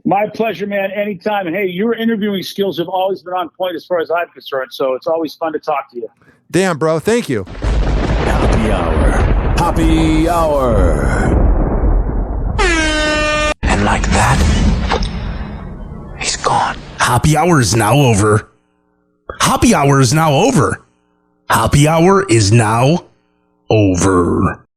My pleasure, man. Anytime. And hey, your interviewing skills have always been on point as far as I'm concerned. So it's always fun to talk to you. Damn, bro. Thank you. Hoppe Hour. Hoppe Hour. And like that, he's gone. Hoppe Hour is now over. Hoppe Hour is now over. Hoppe Hour is now over.